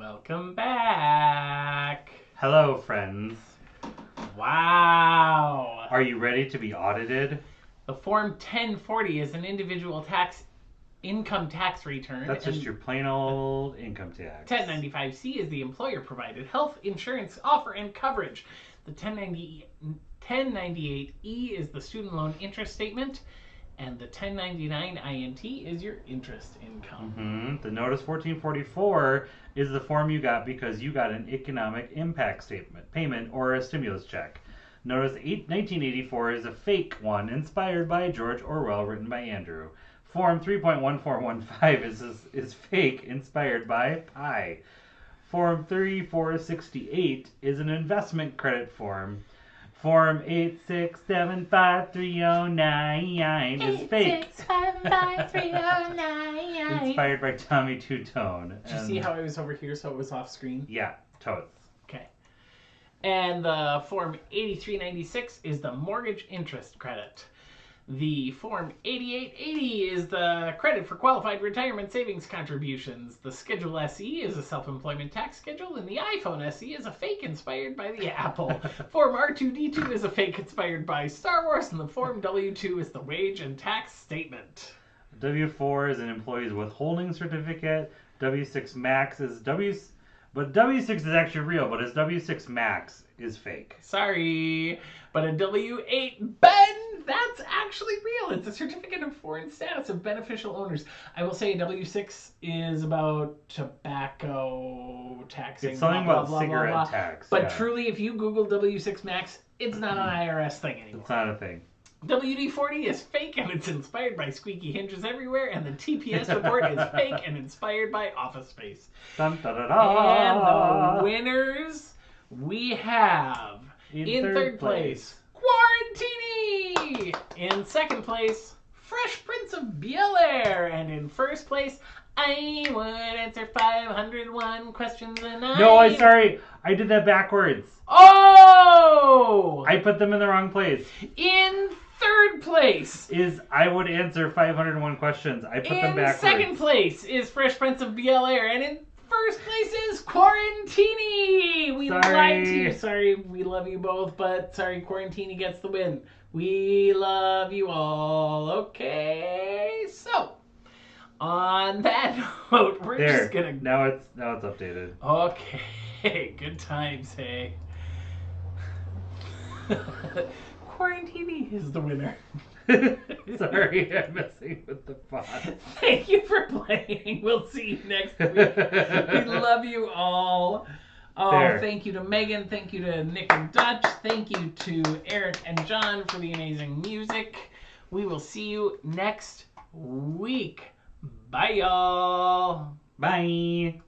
Welcome back. Hello, friends. Wow. Are you ready to be audited? The Form 1040 is an individual income tax return. That's just your plain old income tax. 1095-C is the employer-provided health insurance offer and coverage. The 1098-E is the student loan interest statement. And the 1099-INT is your interest income. The Notice 1444 is the form you got because you got an economic impact statement, payment, or a stimulus check. Notice 1984 is a fake one inspired by George Orwell, written by Andrew. Form 3.1415 is fake, inspired by Pi. Form 3468 is an investment credit form. Form 8675309 is fake. 8675309. Inspired by Tommy Two-Tone. Did you see how I was over here so it was off screen? Yeah, totes. Okay. And the Form 8396 is the mortgage interest credit. The Form 8880 is the credit for qualified retirement savings contributions. The Schedule SE is a self-employment tax schedule, and the iPhone SE is a fake inspired by the Apple. Form R2D2 is a fake inspired by Star Wars, and the Form W2 is the wage and tax statement. W4 is an employee's withholding certificate. W6 Max is but W6 is actually real, but his W6 Max is fake. Sorry, but a W8 Ben, that's actually real. It's a certificate of foreign status of beneficial owners. I will say a W6 is about tobacco taxing. It's something blah, about blah, cigarette blah, blah. tax. But yeah. truly, if you Google W6 Max, it's not an IRS thing anymore. It's not a thing. WD-40 is fake and it's inspired by squeaky hinges everywhere, and the TPS report is fake and inspired by Office Space. Dun, da, da, da. And the winners we have in third place, Quarantini! In second place, Fresh Prince of Bel-Air! And in first place, I would answer 501 questions a night. No, I'm sorry. I did that backwards. Oh! I put them in the wrong place. In third place is I would answer 501 questions. I put them backwards. In second place is Fresh Prince of Bel-Air. And in first place is Quarantini! We lied to you. Sorry, we love you both, but sorry, Quarantini gets the win. We love you all. Okay, so on that note, we're just gonna. Now it's updated. Okay, good times, hey. Quarantini is the winner. Sorry, I'm messing with the font. Thank you for playing. We'll see you next week. We love you all. Oh, thank you to Megan. Thank you to Nick and Dutch. Thank you to Eric and John for the amazing music. We will see you next week. Bye, y'all. Bye.